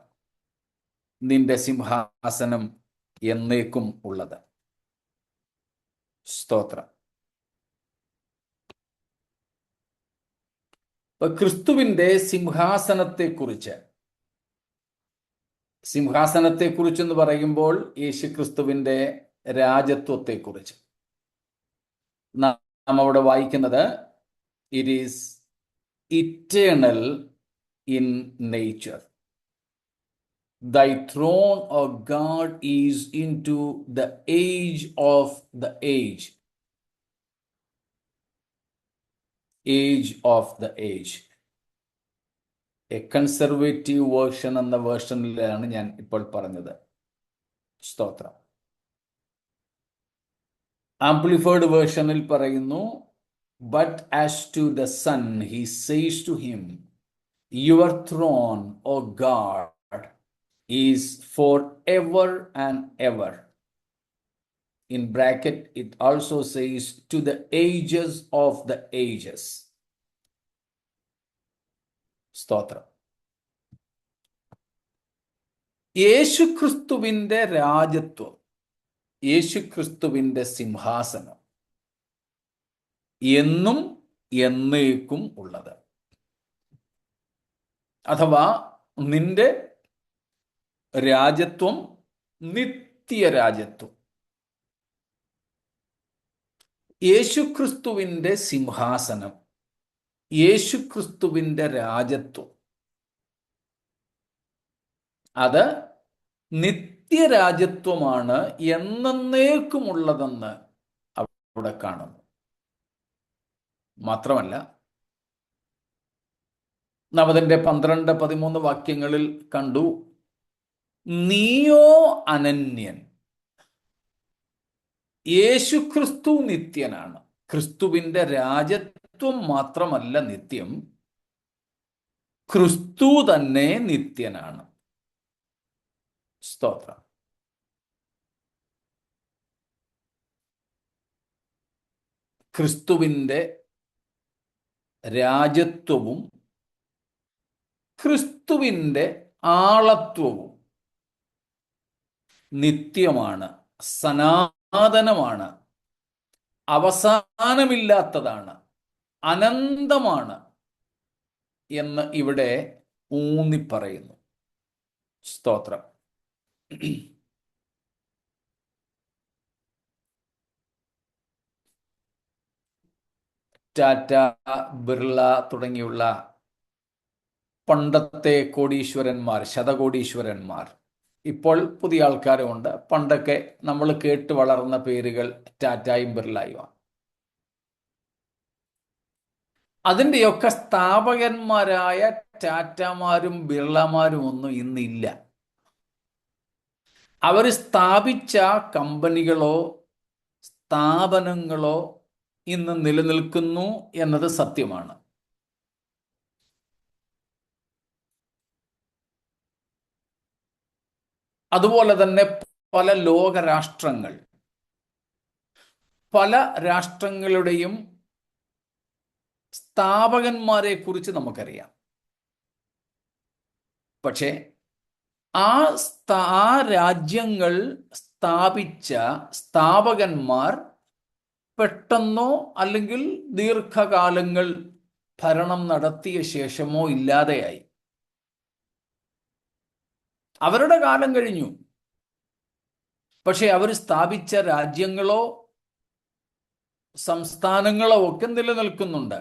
നിന്റെ സിംഹാസനം എന്നേക്കും ഉള്ളത്. സ്തോത്രം. ഇപ്പൊ ക്രിസ്തുവിന്റെ സിംഹാസനത്തെക്കുറിച്ച് എന്ന് പറയുമ്പോൾ യേശു ക്രിസ്തുവിന്റെ രാജത്വത്തെക്കുറിച്ച് നാം അവിടെ വായിക്കുന്നത്, it is eternal in nature. Thy throne, O God, is into the age of the age. Age of the age. A conservative version എന്ന വേർഷനിലാണ് ഞാൻ ഇപ്പോൾ പറഞ്ഞത്. സ്തോത്രം. ആംപ്ലിഫൈഡ് വേർഷനിൽ പറയുന്നു, but as to the son he says to him, your throne, O God, is forever and ever. In bracket, it also says to the ages of the ages. സ്തോത്രം. യേശുക്രിസ്തുവിന്റെ രാജത്വം, യേശുക്രിസ്തുവിന്റെ സിംഹാസനം എന്നും എന്നേക്കും ഉള്ളത്. അഥവാ നിന്റെ രാജ്യത്വം നിത്യരാജ്യത്വം. യേശുക്രിസ്തുവിൻ്റെ സിംഹാസനം, യേശുക്രിസ്തുവിൻ്റെ രാജ്യത്വം, അത് നിത്യരാജ്യത്വമാണ്, എന്നേക്കുമുള്ളതെന്ന് അവിടെ കാണുന്നു. മാത്രമല്ല, നാം അതിൻ്റെ 12-13 വാക്യങ്ങളിൽ കണ്ടു, നീയോ അനന്യൻ. യേശുക്രിസ്തു നിത്യനാണ്. ക്രിസ്തുവിൻ്റെ രാജ്യത്വം മാത്രമല്ല നിത്യം, ക്രിസ്തു തന്നെ നിത്യനാണ്. സ്തോത്രം. ക്രിസ്തുവിൻ്റെ രാജ്യത്വവും ക്രിസ്തുവിൻ്റെ ആളത്വവും നിത്യമാണ്, സനാതനമാണ്, അവസാനമില്ലാത്തതാണ്, അനന്തമാണ് എന്ന് ഇവിടെ ഊന്നിപ്പറയുന്നു. സ്തോത്രം. ടാറ്റ, ബിർള തുടങ്ങിയുള്ള പണ്ടത്തെ കോടീശ്വരന്മാർ, ശതകോടീശ്വരന്മാർ, ഇപ്പോൾ പുതിയ ആൾക്കാരുമുണ്ട്. പണ്ടൊക്കെ നമ്മൾ കേട്ട് വളർന്ന പേരുകൾ ടാറ്റായും ബിർളയുമാണ്. അതിൻ്റെയൊക്കെ സ്ഥാപകന്മാരായ ടാറ്റമാരും ബിർളമാരും ഒന്നും ഇന്നില്ല. അവർ സ്ഥാപിച്ച കമ്പനികളോ സ്ഥാപനങ്ങളോ ഇന്ന് നിലനിൽക്കുന്നു എന്നത് സത്യമാണ്. അതുപോലെ തന്നെ പല ലോകരാഷ്ട്രങ്ങൾ, പല രാഷ്ട്രങ്ങളുടെയും സ്ഥാപകന്മാരെ കുറിച്ച് നമുക്കറിയാം. പക്ഷേ ആ രാജ്യങ്ങൾ സ്ഥാപിച്ച സ്ഥാപകന്മാർ പെട്ടെന്നോ അല്ലെങ്കിൽ ദീർഘകാലങ്ങൾ ഭരണം നടത്തിയ ശേഷമോ ഇല്ലാതെയായി. അവരുടെ കാലം കഴിഞ്ഞു. പക്ഷെ അവർ സ്ഥാപിച്ച രാജ്യങ്ങളോ സംസ്ഥാനങ്ങളോ ഒക്കെ നിലനിൽക്കുന്നുണ്ട്.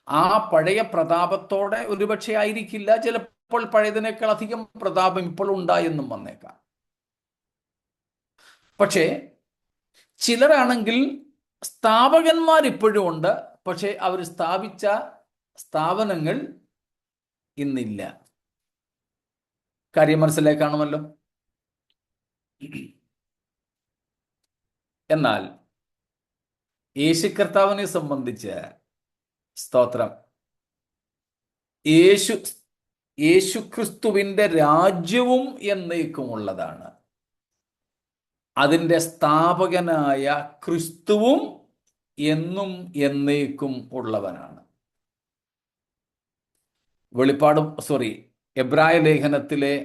ആ പഴയ പ്രതാപത്തോടെ ഒരുപക്ഷെ ആയിരിക്കില്ല, ചിലപ്പോൾ പഴയതിനേക്കാൾ അധികം പ്രതാപം ഇപ്പോൾ ഉണ്ടായെന്നും വന്നേക്കാം. പക്ഷേ ചിലരാണെങ്കിൽ സ്ഥാപകന്മാർ ഇപ്പോഴും ഉണ്ട്, പക്ഷെ അവർ സ്ഥാപിച്ച സ്ഥാപനങ്ങൾ ഇന്നില്ല. കാര്യം മനസ്സിലായി കാണുമല്ലോ. എന്നാൽ യേശു കർത്താവിനെ സംബന്ധിച്ച് സ്തോത്രം, യേശുക്രിസ്തുവിൻ്റെ രാജ്യവും എന്നേക്കുമുള്ളതാണ്. അതിൻ്റെ സ്ഥാപകനായ ക്രിസ്തുവും എന്നും എന്നേക്കും ഉള്ളവനാണ്. എബ്രായ ലേഖനത്തിലെ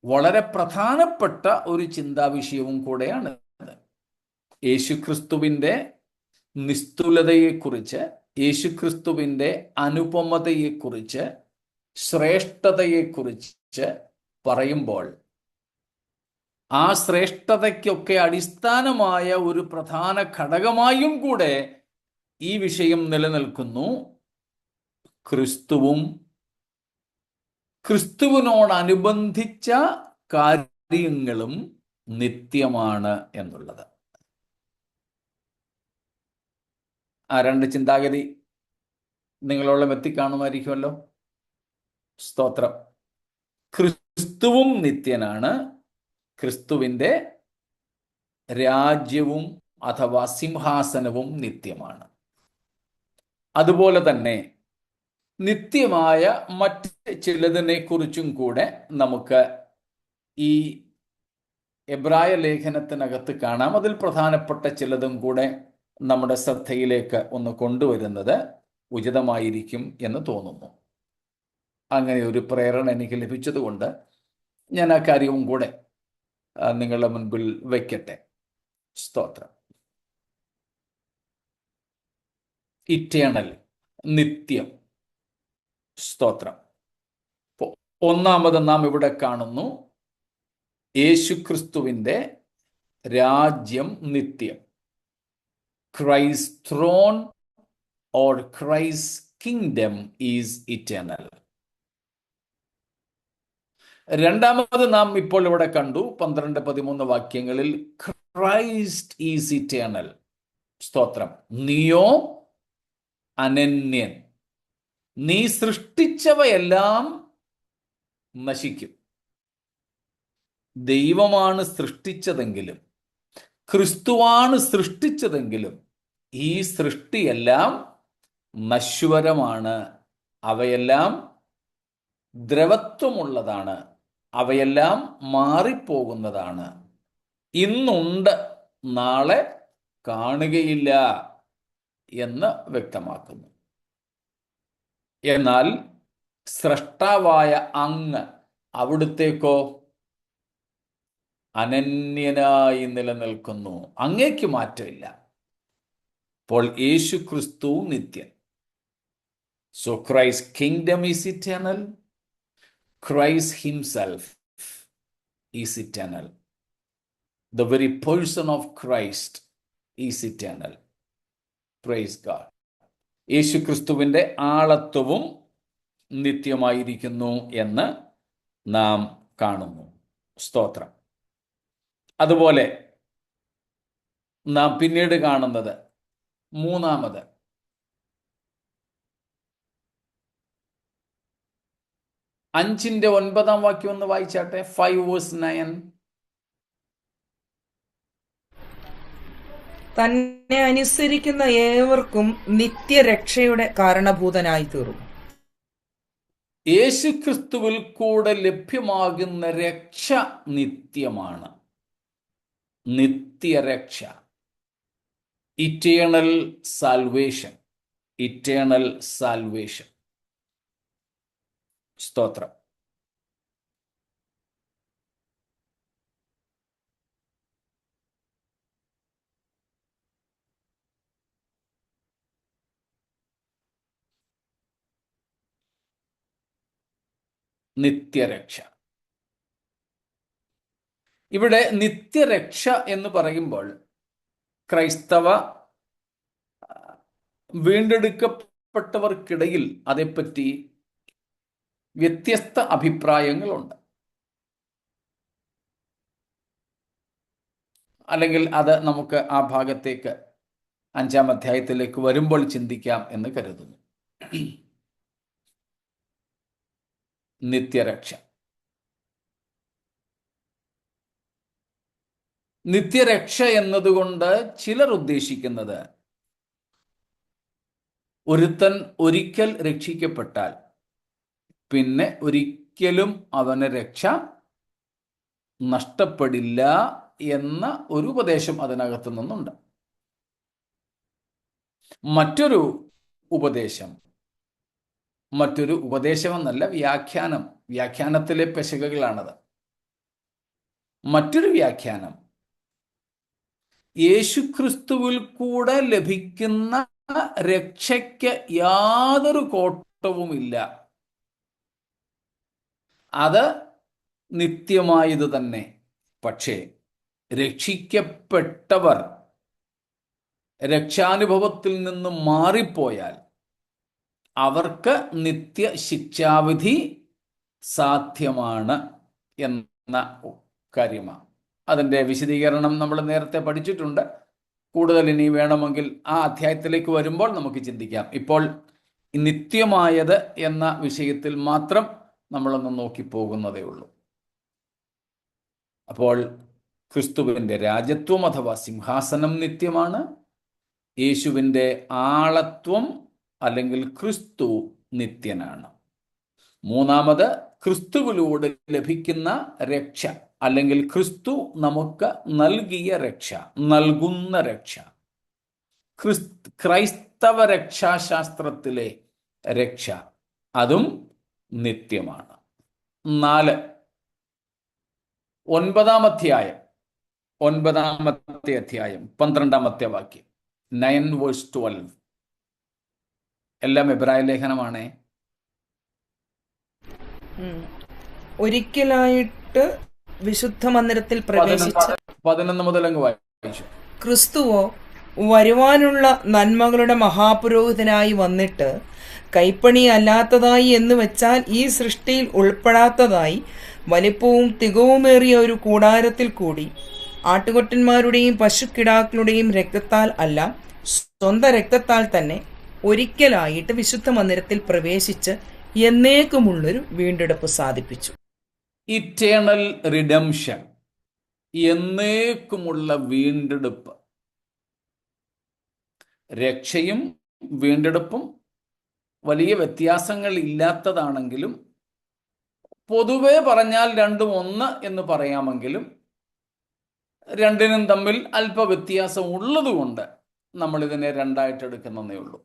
വളരെ പ്രധാനപ്പെട്ട ഒരു ചിന്താവിഷയവും കൂടെയാണ് ഇത്. യേശുക്രിസ്തുവിൻ്റെ നിസ്തുലതയെക്കുറിച്ച്, യേശുക്രിസ്തുവിൻ്റെ അനുപമതയെക്കുറിച്ച്, ശ്രേഷ്ഠതയെക്കുറിച്ച് പറയുമ്പോൾ ആ ശ്രേഷ്ഠതയ്ക്കൊക്കെ അടിസ്ഥാനമായ ഒരു പ്രധാന ഘടകമായും കൂടെ ഈ വിഷയം നിലനിൽക്കുന്നു. ക്രിസ്തുവും ക്രിസ്തുവിനോടനുബന്ധിച്ച കാര്യങ്ങളും നിത്യമാണ് എന്നുള്ളത്. ആ രണ്ട് ചിന്താഗതി നിങ്ങളോളം എത്തിക്കാണുമായിരിക്കുമല്ലോ. സ്തോത്രം. ക്രിസ്തുവും നിത്യനാണ്, ക്രിസ്തുവിൻ്റെ രാജ്യവും അഥവാ സിംഹാസനവും നിത്യമാണ്. അതുപോലെ തന്നെ നിത്യമായ മറ്റ് ചിലതിനെ കുറിച്ചും കൂടെ നമുക്ക് ഈ എബ്രായ ലേഖനത്തിനകത്ത് കാണാം. അതിൽ പ്രധാനപ്പെട്ട ചിലതും കൂടെ നമ്മുടെ ശ്രദ്ധയിലേക്ക് ഒന്ന് കൊണ്ടുവരുന്നത് ഉചിതമായിരിക്കും എന്ന് തോന്നുന്നു. അങ്ങനെ ഒരു പ്രേരണ എനിക്ക് ലഭിച്ചതുകൊണ്ട് ഞാൻ ആ കാര്യവും കൂടെ നിങ്ങളുടെ മുൻപിൽ വയ്ക്കട്ടെ. സ്തോത്രം. ഇറ്റേണൽ, നിത്യം. സ്തോത്രം. ഒന്നാമത് നാം ഇവിടെ കാണുന്നു യേശുക്രിസ്തുവിന്റെ രാജ്യം നിത്യം. Christ's throne or Christ's kingdom is eternal. രണ്ടാമത് നാം ഇപ്പോൾ ഇവിടെ കണ്ടു 12-13 വാക്യങ്ങളിൽ ക്രൈസ്റ്റ് ഈസ് ഇറ്റേണൽ. സ്തോത്രം. നീയോ അനന്യൻ. നീ സൃഷ്ടിച്ചവയെല്ലാം നശിക്കും. ദൈവമാണ് സൃഷ്ടിച്ചതെങ്കിലും ക്രിസ്തുവാണ് സൃഷ്ടിച്ചതെങ്കിലും ഈ സൃഷ്ടിയെല്ലാം നശ്വരമാണ്. അവയെല്ലാം ദ്രവത്വമുള്ളതാണ്. അവയെല്ലാം മാറിപ്പോകുന്നതാണ്. ഇന്നുണ്ട്, നാളെ കാണുകയില്ല എന്ന് വ്യക്തമാക്കുന്നു. എന്നാൽ സ്രഷ്ടാവായ അങ്ങ് അവിടുത്തേക്കോ അനന്യനായി നിലനിൽക്കുന്നു. അങ്ങേക്ക് മാറ്റമില്ല. അപ്പോൾ യേശു ക്രിസ്തു നിത്യൻ. So Christ kingdom is eternal. Christ himself is eternal. The very person of Christ is eternal. Praise God. Yesu ക്രിസ്തുവിന്റെ ആളത്വവും നിത്യമായിരിക്കുന്നു എന്ന് നാം കാണുന്നു. സ്തോത്രം. അതുപോലെ നാം പിന്നീട് കാണുന്നത് മൂന്നാമത് 5:9 വാക്യം ഒന്ന് വായിച്ചാട്ടെ. 5:9. തന്നെ അനുസരിക്കുന്ന ഏവർക്കും നിത്യരക്ഷയുടെ കാരണഭൂതനായി തീർന്നു. യേശുക്രിസ്തുവിൽ കൂടെ ലഭ്യമാകുന്ന രക്ഷ നിത്യമാണ്. നിത്യരക്ഷ. Eternal salvation. Eternal salvation. സ്തോത്രം. നിത്യരക്ഷ. ഇവിടെ നിത്യരക്ഷ എന്ന് പറയുമ്പോൾ ക്രൈസ്തവ വീണ്ടെടുക്കപ്പെട്ടവർക്കിടയിൽ അതേപ്പറ്റി വ്യത്യസ്ത അഭിപ്രായങ്ങളുണ്ട്. അല്ലെങ്കിൽ അത് നമുക്ക് ആ ഭാഗത്തേക്ക് 5-ാം അധ്യായത്തിലേക്ക് വരുമ്പോൾ ചിന്തിക്കാം എന്ന് കരുതുന്നു. നിത്യരക്ഷ. നിത്യരക്ഷ എന്നതുകൊണ്ട് ചിലർ ഉദ്ദേശിക്കുന്നത് ഒരുത്തൻ ഒരിക്കൽ രക്ഷിക്കപ്പെട്ടാൽ പിന്നെ ഒരിക്കലും അവന് രക്ഷ നഷ്ടപ്പെടില്ല എന്ന ഒരു ഉപദേശം അതിനകത്ത് നിന്നുണ്ട്. മറ്റൊരു ഉപദേശമെന്നല്ല, വ്യാഖ്യാനത്തിലെ പെശകുകളാണത്. മറ്റൊരു വ്യാഖ്യാനം യേശുക്രിസ്തുവിൽ കൂടെ ലഭിക്കുന്ന രക്ഷയ്ക്ക് യാതൊരു കോട്ടവുമില്ല, അത് നിത്യമായത് തന്നെ. പക്ഷേ രക്ഷിക്കപ്പെട്ടവർ രക്ഷാനുഭവത്തിൽ നിന്നും മാറിപ്പോയാൽ അവർക്ക് നിത്യശിക്ഷാവിധി സാധ്യമാണ് എന്ന കാര്യമാണ്. അതിൻ്റെ വിശദീകരണം നമ്മൾ നേരത്തെ പഠിച്ചിട്ടുണ്ട്. കൂടുതൽ ഇനി വേണമെങ്കിൽ ആ അധ്യായത്തിലേക്ക് വരുമ്പോൾ നമുക്ക് ചിന്തിക്കാം. ഇപ്പോൾ നിത്യമായത് എന്ന വിഷയത്തിൽ മാത്രം നമ്മളൊന്ന് നോക്കിപ്പോകുന്നതേ ഉള്ളൂ. അപ്പോൾ ക്രിസ്തുവിൻ്റെ രാജ്യത്വം അഥവാ സിംഹാസനം നിത്യമാണ്. യേശുവിൻ്റെ ആളത്വം അല്ലെങ്കിൽ ക്രിസ്തു നിത്യനാണ്. മൂന്നാമത് ക്രിസ്തുവിലൂടെ ലഭിക്കുന്ന രക്ഷ അല്ലെങ്കിൽ ക്രിസ്തു നമുക്ക് നൽകിയ രക്ഷ, നൽകുന്ന രക്ഷ, ക്രൈസ്തവ രക്ഷാശാസ്ത്രത്തിലെ രക്ഷ, അതും നിത്യമാണ്. 4 9-ാമത്തെ അധ്യായം 12-ാമത്തെ വാക്യം 9:12. എല്ലാം എബ്രായ ലേഖനമാണേ. ഒരിക്കലായിട്ട് വിശുദ്ധ മന്ദിരത്തിൽ പ്രവേശിച്ച് 11 മുതൽ അങ്ങ് വായിച്ചു. ക്രിസ്തുവോ വരുവാനുള്ള നന്മകളുടെ മഹാപുരോഹിതനായി വന്നിട്ട് കൈപ്പണി അല്ലാത്തതായി എന്ന് വെച്ചാൽ ഈ സൃഷ്ടിയിൽ ഉൾപ്പെടാത്തതായി വലിപ്പവും തികവുമേറിയ ഒരു കൂടാരത്തിൽ കൂടി ആട്ടുകൊറ്റന്മാരുടെയും പശുക്കിടാക്കളുടെയും രക്തത്താൽ അല്ല, സ്വന്തം രക്തത്താൽ തന്നെ ഒരിക്കലായിട്ട് വിശുദ്ധ മന്ദിരത്തിൽ പ്രവേശിച്ച് എന്നേക്കുമുള്ളൊരു വീണ്ടെടുപ്പ് സാധിപ്പിച്ചു. ഇറ്റേണൽ റിഡംഷൻ, എന്നേക്കുമുള്ള വീണ്ടെടുപ്പ്. രക്ഷയും വീണ്ടെടുപ്പും വലിയ വ്യത്യാസങ്ങൾ ഇല്ലാത്തതാണെങ്കിലും പൊതുവെ പറഞ്ഞാൽ രണ്ടും ഒന്ന് എന്ന് പറയാമെങ്കിലും രണ്ടിനും തമ്മിൽ അല്പ വ്യത്യാസം ഉള്ളതുകൊണ്ട് നമ്മൾ ഇതിനെ രണ്ടായിട്ട് എടുക്കുന്നതേ ഉള്ളൂ.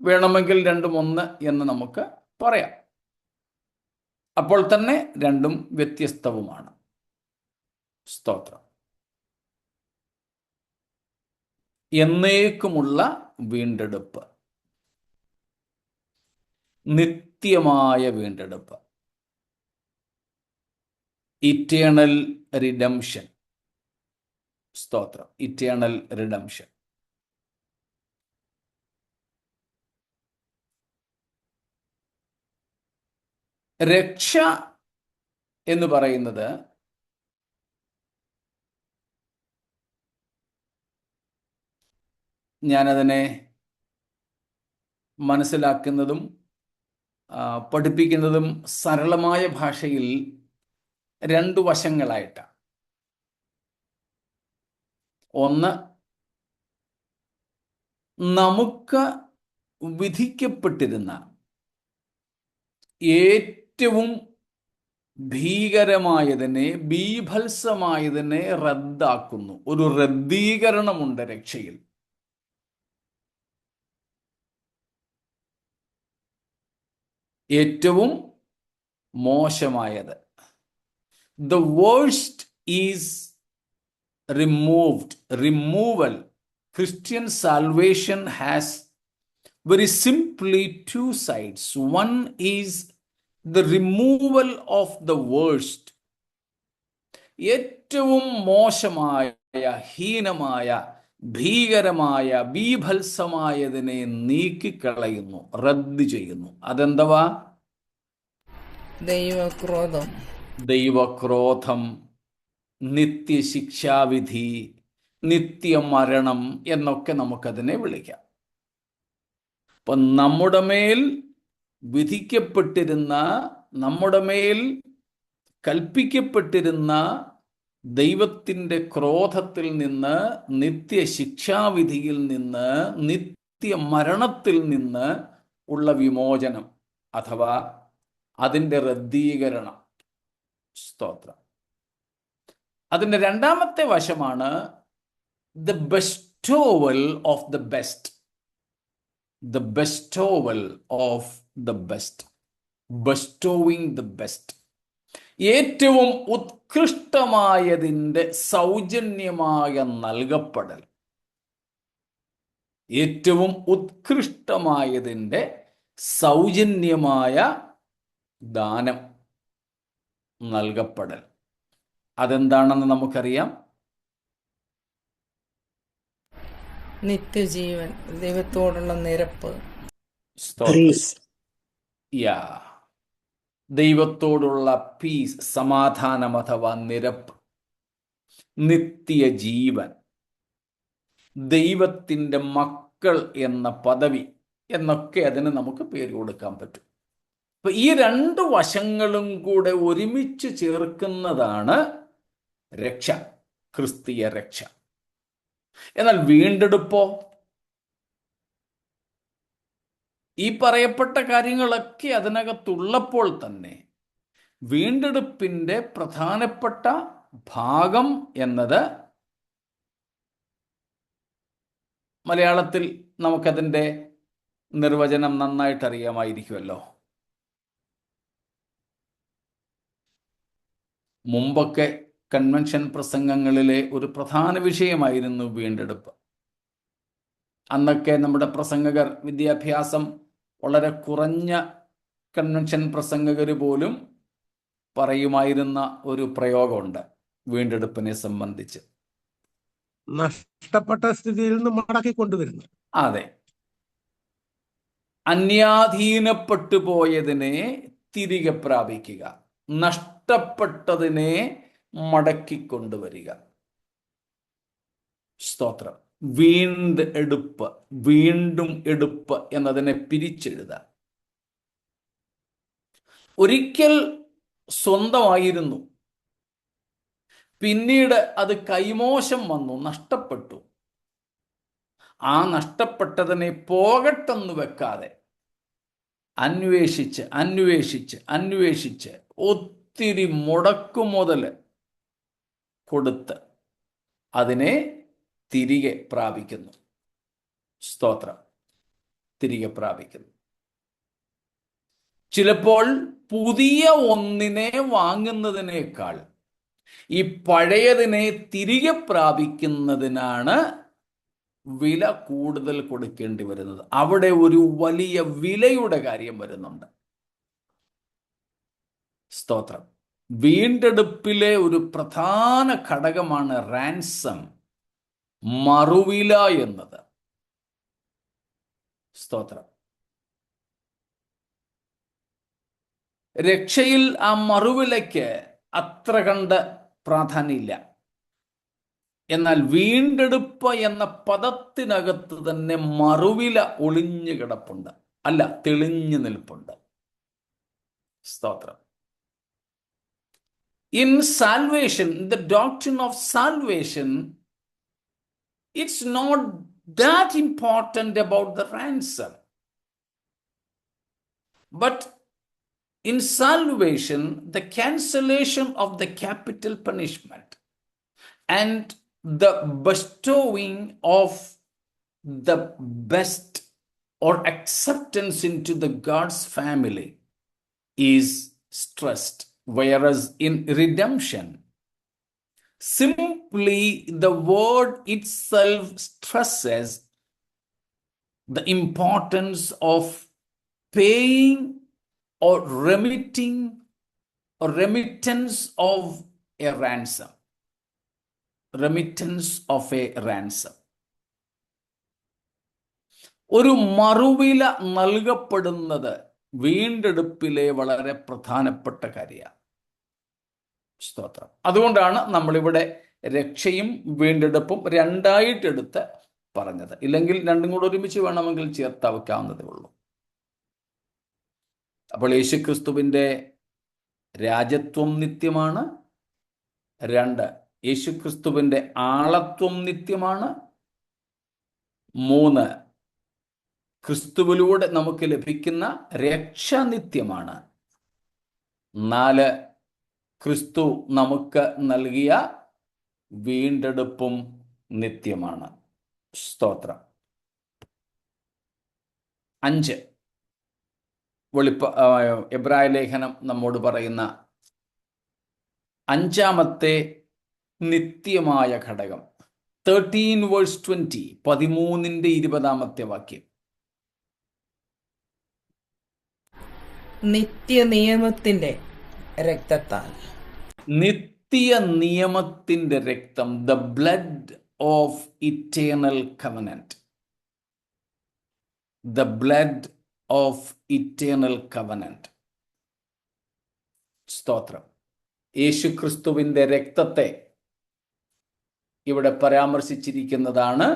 വേണമെങ്കിൽ രണ്ടും ഒന്ന് എന്ന് നമുക്ക് പറയാം. അപ്പോൾ തന്നെ രണ്ടും വ്യത്യസ്തവുമാണ്. സ്തോത്രം. എന്നേക്കുമുള്ള വീണ്ടെടുപ്പ്, നിത്യമായ വീണ്ടെടുപ്പ്, ഇറ്റേണൽ റിഡംഷൻ. സ്തോത്രം. Eternal redemption. രക്ഷ എന്ന് പറയുന്നത് ഞാനതിനെ മനസ്സിലാക്കുന്നതും പഠിപ്പിക്കുന്നതും സരളമായ ഭാഷയിൽ രണ്ടു വശങ്ങളായിട്ടാണ്. ഒന്ന്, നമുക്ക് വിധിക്കപ്പെട്ടിരുന്ന ഏറ്റവും ഭീകരമായതിനെ, ബീഭത്സമായതിനെ റദ്ദാക്കുന്നു. ഒരു റദ്ദീകരണമുണ്ട് രക്ഷയിൽ. ഏറ്റവും മോശമായത്, the worst is removed. Removal. Christian salvation has very simply two sides. One is the removal of the worst. ഏറ്റവും മോശമായ, ഹീനമായ, ഭീകരമായ, ബീഭത്സമായതിനെ നീക്കിക്കളയുന്നു, റദ്ദ് ചെയ്യുന്നു. അതെന്തവാ? ദൈവക്രോധം, ദൈവക്രോധം, നിത്യശിക്ഷാവിധി, നിത്യമരണം എന്നൊക്കെ നമുക്കതിനെ വിളിക്കാം. അപ്പൊ നമ്മുടെ മേൽ വിധിക്കപ്പെട്ടിരുന്ന, നമ്മുടെ മേൽ കൽപ്പിക്കപ്പെട്ടിരുന്ന ദൈവത്തിൻ്റെ ക്രോധത്തിൽ നിന്ന്, നിത്യശിക്ഷാവിധിയിൽ നിന്ന്, നിത്യമരണത്തിൽ നിന്ന് ഉള്ള വിമോചനം അഥവാ അതിൻ്റെ റദ്ദീകരണം. സ്തോത്രം. അതിൻ്റെ രണ്ടാമത്തെ വശമാണ് the bestowal of the best. The bestowal of the best. Bestowing the best. ഏറ്റവും ഉത്കൃഷ്ടമായതിൻ്റെ സൗജന്യമായ നൽകപ്പെടൽ. ഏറ്റവും ഉത്കൃഷ്ടമായതിൻ്റെ സൗജന്യമായ ദാനം, നൽകപ്പെടൽ. അതെന്താണെന്ന് നമുക്കറിയാം. നിത്യജീവൻ, ദൈവത്തോടുള്ള നിരപ്പ്. യാ, ദൈവത്തോടുള്ള പീസ്, സമാധാനം അഥവാ നിരപ്പ്, നിത്യജീവൻ, ദൈവത്തിൻ്റെ മക്കൾ എന്ന പദവി എന്നൊക്കെ അതിന് നമുക്ക് പേര് കൊടുക്കാൻ പറ്റും. അപ്പൊ ഈ രണ്ട് വശങ്ങളും കൂടെ ഒരുമിച്ച് ചേർക്കുന്നതാണ് രക്ഷ, ക്രിസ്തീയ രക്ഷ. എന്നാൽ വീണ്ടെടുപ്പോ? ഈ പറയപ്പെട്ട കാര്യങ്ങളൊക്കെ അതിനകത്തുള്ളപ്പോൾ തന്നെ വീണ്ടെടുപ്പിൻ്റെ പ്രധാനപ്പെട്ട ഭാഗം എന്നത്, മലയാളത്തിൽ നമുക്കതിൻ്റെ നിർവചനം നന്നായിട്ട് അറിയാമായിരിക്കുമല്ലോ. മുമ്പൊക്കെ കൺവെൻഷൻ പ്രസംഗങ്ങളിലെ ഒരു പ്രധാന വിഷയമായിരുന്നു വീണ്ടെടുപ്പ്. അന്നൊക്കെ നമ്മുടെ പ്രസംഗകർ വിദ്യാഭ്യാസം വളരെ കുറഞ്ഞ കൺവെൻഷൻ പ്രസംഗകർ പോലും പറയുമായിരുന്ന ഒരു പ്രയോഗമുണ്ട് വീണ്ടെടുപ്പിനെ സംബന്ധിച്ച്. നഷ്ടപ്പെട്ട സ്ഥിതിയിൽ നിന്ന് മടക്കി കൊണ്ടുവരുന്നു. അതെ, അന്യാധീനപ്പെട്ടു പോയതിനെ തിരികെ പ്രാപിക്കുക, നഷ്ടപ്പെട്ടതിനെ മടക്കിക്കൊണ്ടുവരിക. സ്തോത്രം. വീണ്ടും എടുപ്പ് എന്നതിനെ പിരിച്ചെഴുതാം. ഒരിക്കൽ സ്വന്തമായിരുന്നു, പിന്നീട് അത് കൈമോശം വന്നു, നഷ്ടപ്പെട്ടു. ആ നഷ്ടപ്പെട്ടതിനെ പോകട്ടെന്ന് വെക്കാതെ അന്വേഷിച്ച് ഒത്തിരി മുടക്കുമുതൽ കൊടുത്ത് അതിനെ തിരികെ പ്രാപിക്കുന്നു. സ്തോത്രം. തിരികെ പ്രാപിക്കുന്നു. ചിലപ്പോൾ പുതിയ ഒന്നിനെ വാങ്ങുന്നതിനേക്കാൾ ഈ പഴയതിനെ തിരികെ പ്രാപിക്കുന്നതിനാണ് വില കൂടുതൽ കൊടുക്കേണ്ടി വരുന്നത്. അവിടെ ഒരു വലിയ വിലയുടെ കാര്യം വരുന്നുണ്ട്. സ്തോത്രം. വീണ്ടെടുപ്പിലെ ഒരു പ്രധാന ഘടകമാണ് റാൻസം, മറുവില എന്നത്. സ്തോത്രം. രക്ഷയിൽ ആ മറുവിലയ്ക്ക് അത്ര കണ്ട് പ്രാധാന്യമില്ല. എന്നാൽ വീണ്ടെടുപ്പ് എന്ന പദത്തിനകത്ത് തന്നെ മറുവില ഒളിഞ്ഞു കിടപ്പുണ്ട്, അല്ല തെളിഞ്ഞു നിൽപ്പുണ്ട്. സ്തോത്രം. In salvation, in the doctrine of salvation, it's not that important about the ransom. But in salvation, the cancellation of the capital punishment and the bestowing of the best or acceptance into the God's family is stressed, whereas in redemption, simply the word itself stresses the importance of paying or remitting or remittance of a ransom. Remittance of a ransom. ഒരു മറുവില നൽകപ്പെടുന്നത് വീണ്ടെടുപ്പിലെ വളരെ പ്രധാനപ്പെട്ട കാര്യമാണ്. സ്തോത്രം. അതുകൊണ്ടാണ് നമ്മളിവിടെ രക്ഷയും വീണ്ടെടുപ്പും രണ്ടായിട്ടെടുത്ത് പറഞ്ഞത്. ഇല്ലെങ്കിൽ രണ്ടും കൂടെ ഒരുമിച്ച് വേണമെങ്കിൽ ചേർത്ത് വയ്ക്കാവുന്നതേ ഉള്ളൂ. അപ്പോൾ യേശുക്രിസ്തുവിൻ്റെ രാജത്വം നിത്യമാണ്. 2, യേശുക്രിസ്തുവിൻ്റെ ആളത്വം നിത്യമാണ്. 3, ക്രിസ്തുവിലൂടെ നമുക്ക് ലഭിക്കുന്ന രക്ഷ നിത്യമാണ്. 4, ക്രിസ്തു നമുക്ക് നൽകിയ വീണ്ടെടുപ്പും നിത്യമാണ്. സ്തോത്രം. 5, എബ്രായ ലേഖനം നമ്മോട് പറയുന്ന 5ാമത്തെ നിത്യമായ ഘടകം. 13:20, 13:20 വാക്യം. നിത്യനിയമത്തിന്റെ രക്തത്താൽ. നിത്യ നിയമത്തിന്റെ രക്തം, the blood of eternal covenant. The blood of eternal covenant. സ്തോത്രം. യേശുക്രിസ്തുവിന്റെ രക്തത്തെ ഇവിടെ പരാമർശിച്ചിരിക്കുന്നതാണ്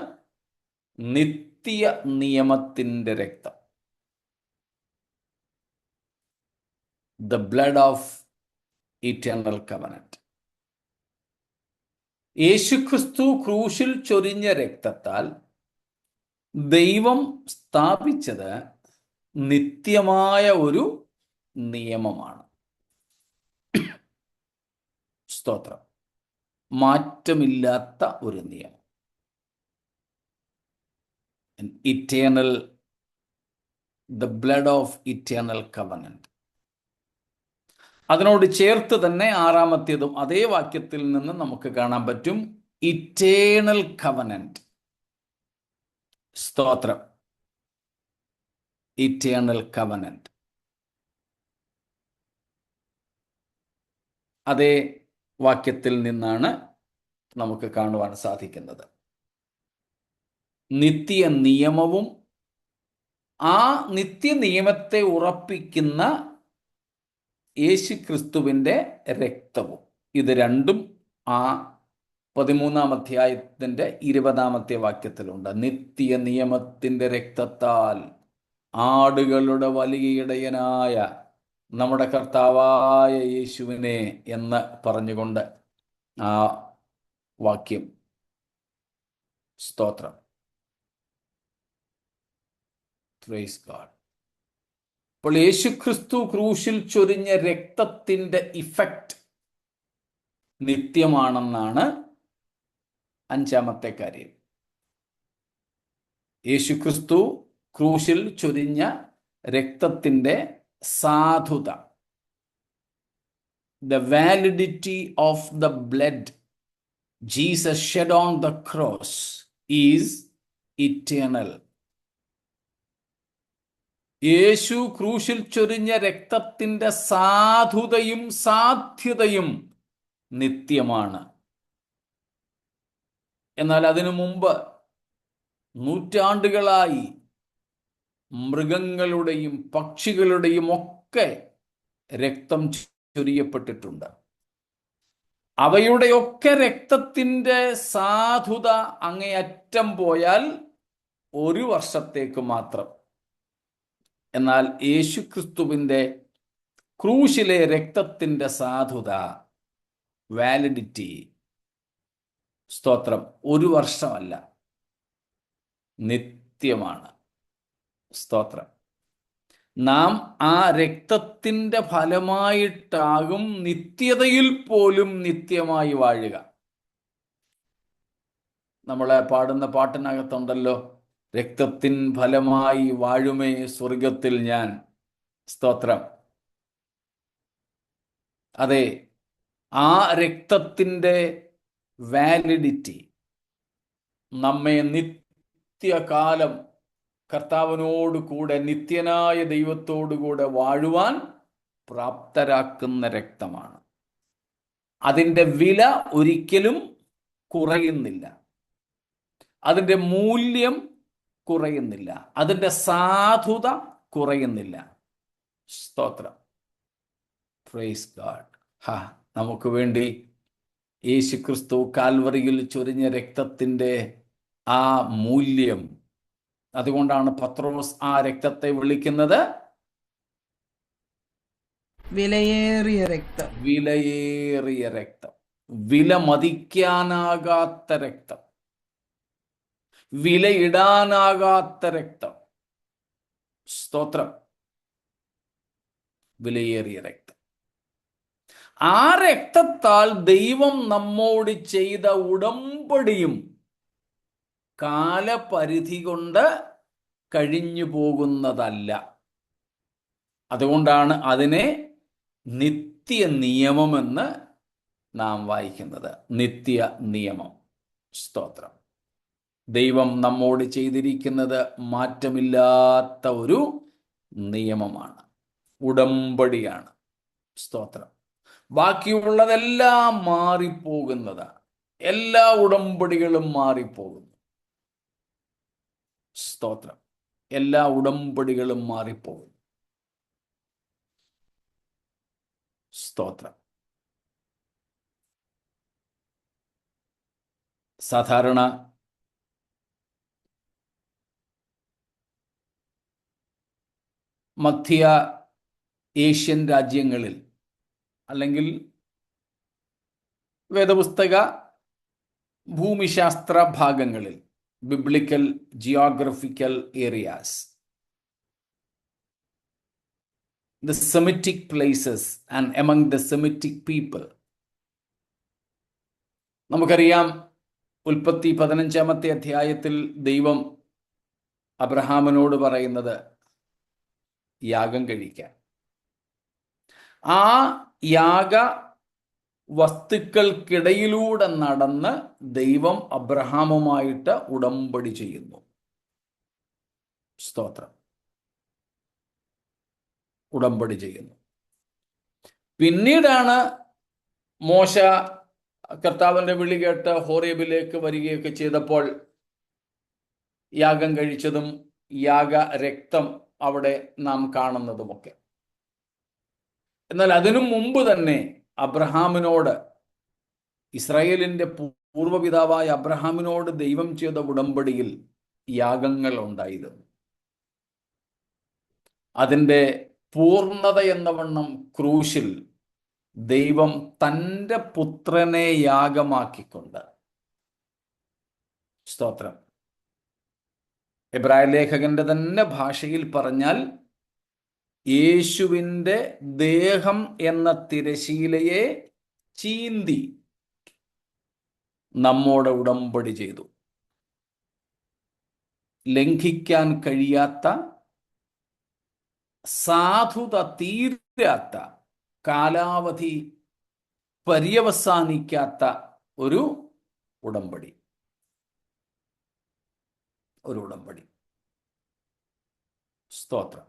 നിത്യ നിയമത്തിന്റെ രക്തം. The blood of eternal covenant. യേശുക്രിസ്തു ക്രൂശിൽ ചൊരിഞ്ഞ രക്തത്താൽ ദൈവം സ്ഥാപിച്ചത് നിത്യമായ ഒരു നിയമമാണ്. സ്തോത്രം. മാറ്റമില്ലാത്ത ഒരു നിയമം. Eternal, the blood of eternal covenant. അതിനോട് ചേർത്ത് തന്നെ 6ാമത്തേതും അതേ വാക്യത്തിൽ നിന്ന് നമുക്ക് കാണാൻ പറ്റും, ഇറ്റേണൽ കവനന്റ്. സ്തോത്രം. Eternal covenant. അതേ വാക്യത്തിൽ നിന്നാണ് നമുക്ക് കാണുവാൻ സാധിക്കുന്നത്. നിത്യ നിയമവും ആ നിത്യനിയമത്തെ ഉറപ്പിക്കുന്ന യേശുക്രിസ്തുവിൻ്റെ രക്തവും, ഇത് രണ്ടും ആ 13-ാം അധ്യായത്തിൻ്റെ 20-ാമത്തെ വാക്യത്തിലുണ്ട്. നിത്യ നിയമത്തിൻ്റെ രക്തത്താൽ ആടുകളുടെ വലിയ ഇടയനായ നമ്മുടെ കർത്താവായ യേശുവിനെ എന്ന് പറഞ്ഞുകൊണ്ട് ആ വാക്യം. സ്തോത്രം. Praise God. അപ്പോൾ യേശുക്രിസ്തു ക്രൂശിൽ ചൊരിഞ്ഞ രക്തത്തിൻ്റെ ഇഫക്റ്റ് നിത്യമാണെന്നാണ് 5-ാമത്തെ കാര്യം. യേശുക്രിസ്തു ക്രൂശിൽ ചൊരിഞ്ഞ രക്തത്തിൻ്റെ സാധുത, the validity of the blood Jesus shed on the cross is eternal. യേശു ക്രൂശിൽ ചൊരിഞ്ഞ രക്തത്തിൻ്റെ സാധുതയും സാധ്യതയും നിത്യമാണ്. എന്നാൽ അതിനു മുമ്പ് നൂറ്റാണ്ടുകളായി മൃഗങ്ങളുടെയും പക്ഷികളുടെയും ഒക്കെ രക്തം ചൊരിയപ്പെട്ടിട്ടുണ്ട്. അവയുടെയൊക്കെ രക്തത്തിൻ്റെ സാധുത അങ്ങേയറ്റം പോയാൽ 1 വർഷത്തേക്ക് മാത്രം. എന്നാൽ യേശുക്രിസ്തുവിൻ്റെ ക്രൂശിലെ രക്തത്തിൻ്റെ സാധുത, വാലിഡിറ്റി, സ്തോത്രം, 1 വർഷമല്ല, നിത്യമാണ്. സ്തോത്രം. നാം ആ രക്തത്തിൻ്റെ ഫലമായിട്ടാകും നിത്യതയിൽ പോലും നിത്യമായി വാഴുക. നമ്മളെ പാടുന്ന പാട്ടിനകത്തുണ്ടല്ലോ, രക്തത്തിൻ ഫലമായി വാഴുമേ സ്വർഗത്തിൽ ഞാൻ. സ്തോത്രം. അതെ, ആ രക്തത്തിൻ്റെ വാലിഡിറ്റി നമ്മെ നിത്യകാലം കർത്താവിനോട് കൂടെ, നിത്യനായ ദൈവത്തോടു കൂടെ വാഴുവാൻ പ്രാപ്തരാക്കുന്ന രക്തമാണ്. അതിൻ്റെ വില ഒരിക്കലും കുറയുന്നില്ല, അതിൻ്റെ മൂല്യം കുറയുന്നില്ല, അതിൻ്റെ സാധുത കുറയുന്നില്ല. സ്തോത്രം. Praise God. നമുക്ക് വേണ്ടി യേശുക്രിസ്തു കാൽവറിയിൽ ചൊരിഞ്ഞ രക്തത്തിൻ്റെ ആ മൂല്യം, അതുകൊണ്ടാണ് പത്രോസ് ആ രക്തത്തെ വിളിക്കുന്നത് വിലയേറിയ രക്തം. വിലയേറിയ രക്തം, വിലമതിക്കാനാകാത്ത രക്തം, വിലയിടാനാകാത്ത രക്തം. സ്തോത്രം. വിലയേറിയ രക്തം. ആ രക്തത്താൽ ദൈവം നമ്മോട് ചെയ്ത ഉടമ്പടിയും കാലപരിധി കൊണ്ട് കഴിഞ്ഞു പോകുന്നതല്ല. അതുകൊണ്ടാണ് അതിനെ നിത്യ നിയമമെന്ന് നാം വായിക്കുന്നത്. നിത്യ നിയമം. സ്തോത്രം. ദൈവം നമ്മോട് ചെയ്തിരിക്കുന്നത് മാറ്റമില്ലാത്ത ഒരു നിയമമാണ്, ഉടമ്പടിയാണ്. സ്തോത്രം. ബാക്കിയുള്ളതെല്ലാം മാറിപ്പോകുന്നതാണ്. എല്ലാ ഉടമ്പടികളും മാറിപ്പോകുന്നു. സ്തോത്രം. എല്ലാ ഉടമ്പടികളും മാറിപ്പോകുന്നു. സ്തോത്രം. സാധാരണ മധ്യ ഏഷ്യൻ രാജ്യങ്ങളിൽ അല്ലെങ്കിൽ വേദപുസ്തക ഭൂമിശാസ്ത്ര ഭാഗങ്ങളിൽ, biblical geographical areas, the Semitic places and among the Semitic people, നമുക്കറിയാം ഉൽപ്പത്തി 15-ാമത്തെ അധ്യായത്തിൽ ദൈവം അബ്രഹാമിനോട് പറയുന്നത് യാഗം കഴിക്കാൻ. ആ യാഗ വസ്തുക്കൾക്കിടയിലൂടെ നടന്ന് ദൈവം അബ്രഹാമുമായിട്ട് ഉടമ്പടി ചെയ്യുന്നു. സ്തോത്രം. ഉടമ്പടി ചെയ്യുന്നു. പിന്നീടാണ് മോശ കർത്താവിന്റെ വിളി കേട്ട് ഹോറേബിലേക്ക് വരികയൊക്കെ ചെയ്തപ്പോൾ യാഗം കഴിച്ചതും യാഗ രക്തം അവിടെ നാം കാണുന്നതുമൊക്കെ. എന്നാൽ അതിനു മുമ്പ് തന്നെ അബ്രഹാമിനോട്, ഇസ്രായേലിന്റെ പൂർവ്വപിതാവായ അബ്രഹാമിനോട് ദൈവം ചെയ്ത ഉടമ്പടിയിൽ യാഗങ്ങൾ ഉണ്ടായിരുന്നു. അതിൻ്റെ പൂർണ്ണത എന്ന വണ്ണം ക്രൂശിൽ ദൈവം തൻ്റെ പുത്രനെ യാഗമാക്കിക്കൊണ്ട്, സ്തോത്രം, എബ്രായ ലേഖകന്റെ തന്നെ ഭാഷയിൽ പറഞ്ഞാൽ യേശുവിൻ്റെ ദേഹം എന്ന തിരശീലയെ ചീന്തി നമ്മോട് ഉടമ്പടി ചെയ്തു. ലംഘിക്കാൻ കഴിയാത്ത, സാധുത തീരാത്ത, കാലാവധി പര്യവസാനിക്കാത്ത ഒരു ഉടമ്പടി. സ്തോത്രം.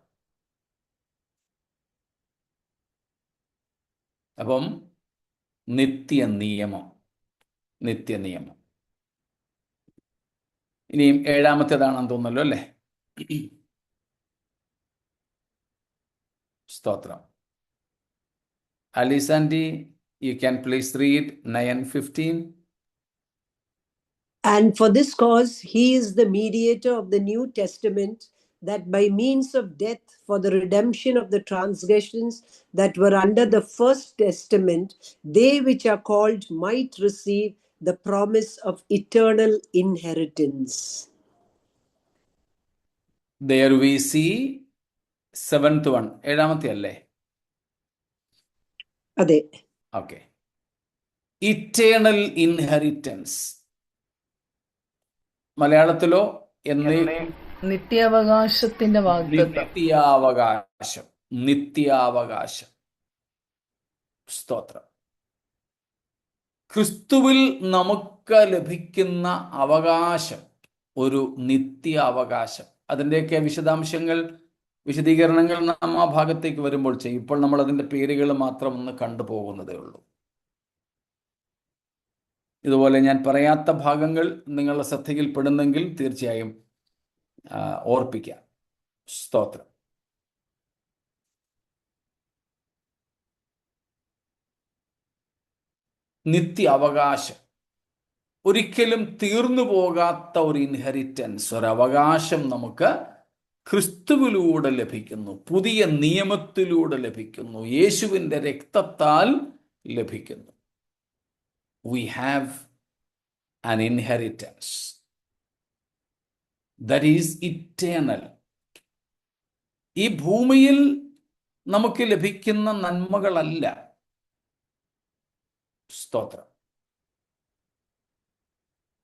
അപ്പം നിത്യനിയമം. ഇനിയും 7-ാമത്തേതാണെന്ന് തോന്നുന്നല്ലോ അല്ലേ? സ്തോത്രം. Alice Aunty, you can please read 9:15. And for this cause, he is the mediator of the New Testament, that by means of death for the redemption of the transgressions that were under the first testament, they which are called might receive the promise of eternal inheritance. There we see 7th one. 7-ാമത്തെ അല്ലേ? അതെ. Okay. Eternal inheritance. മലയാളത്തിലോ നിത്യാവകാശത്തിന്റെ വാഗ്ദത്തം. നിത്യാവകാശം. സ്തോത്രം. ക്രിസ്തുവിൽ നമുക്ക് ലഭിക്കുന്ന അവകാശം ഒരു നിത്യ അവകാശം. അതിൻ്റെയൊക്കെ വിശദീകരണങ്ങൾ നാം ആ ഭാഗത്തേക്ക് വരുമ്പോൾ ചെയ്യും. ഇപ്പോൾ നമ്മൾ അതിൻ്റെ പേരുകൾ മാത്രം ഒന്ന് കണ്ടുപോകുന്നതേ ഉള്ളൂ. ഇതുപോലെ ഞാൻ പറയാത്ത ഭാഗങ്ങൾ നിങ്ങളുടെ ശ്രദ്ധയിൽപ്പെടുന്നെങ്കിൽ തീർച്ചയായും ഓർപ്പിക്കാം. സ്തോത്രം. നിത്യ അവകാശം, ഒരിക്കലും തീർന്നു പോകാത്ത ഒരു ഇൻഹെറിറ്റൻസ്, ഒരവകാശം നമുക്ക് ക്രിസ്തുവിലൂടെ ലഭിക്കുന്നു, പുതിയ നിയമത്തിലൂടെ ലഭിക്കുന്നു, യേശുവിൻ്റെ രക്തത്താൽ ലഭിക്കുന്നു. We have an inheritance that is eternal. ഈ ഭൂമിയിൽ നമുക്ക് ലഭിക്കുന്ന നന്മകളല്ല. സ്തോത്രം.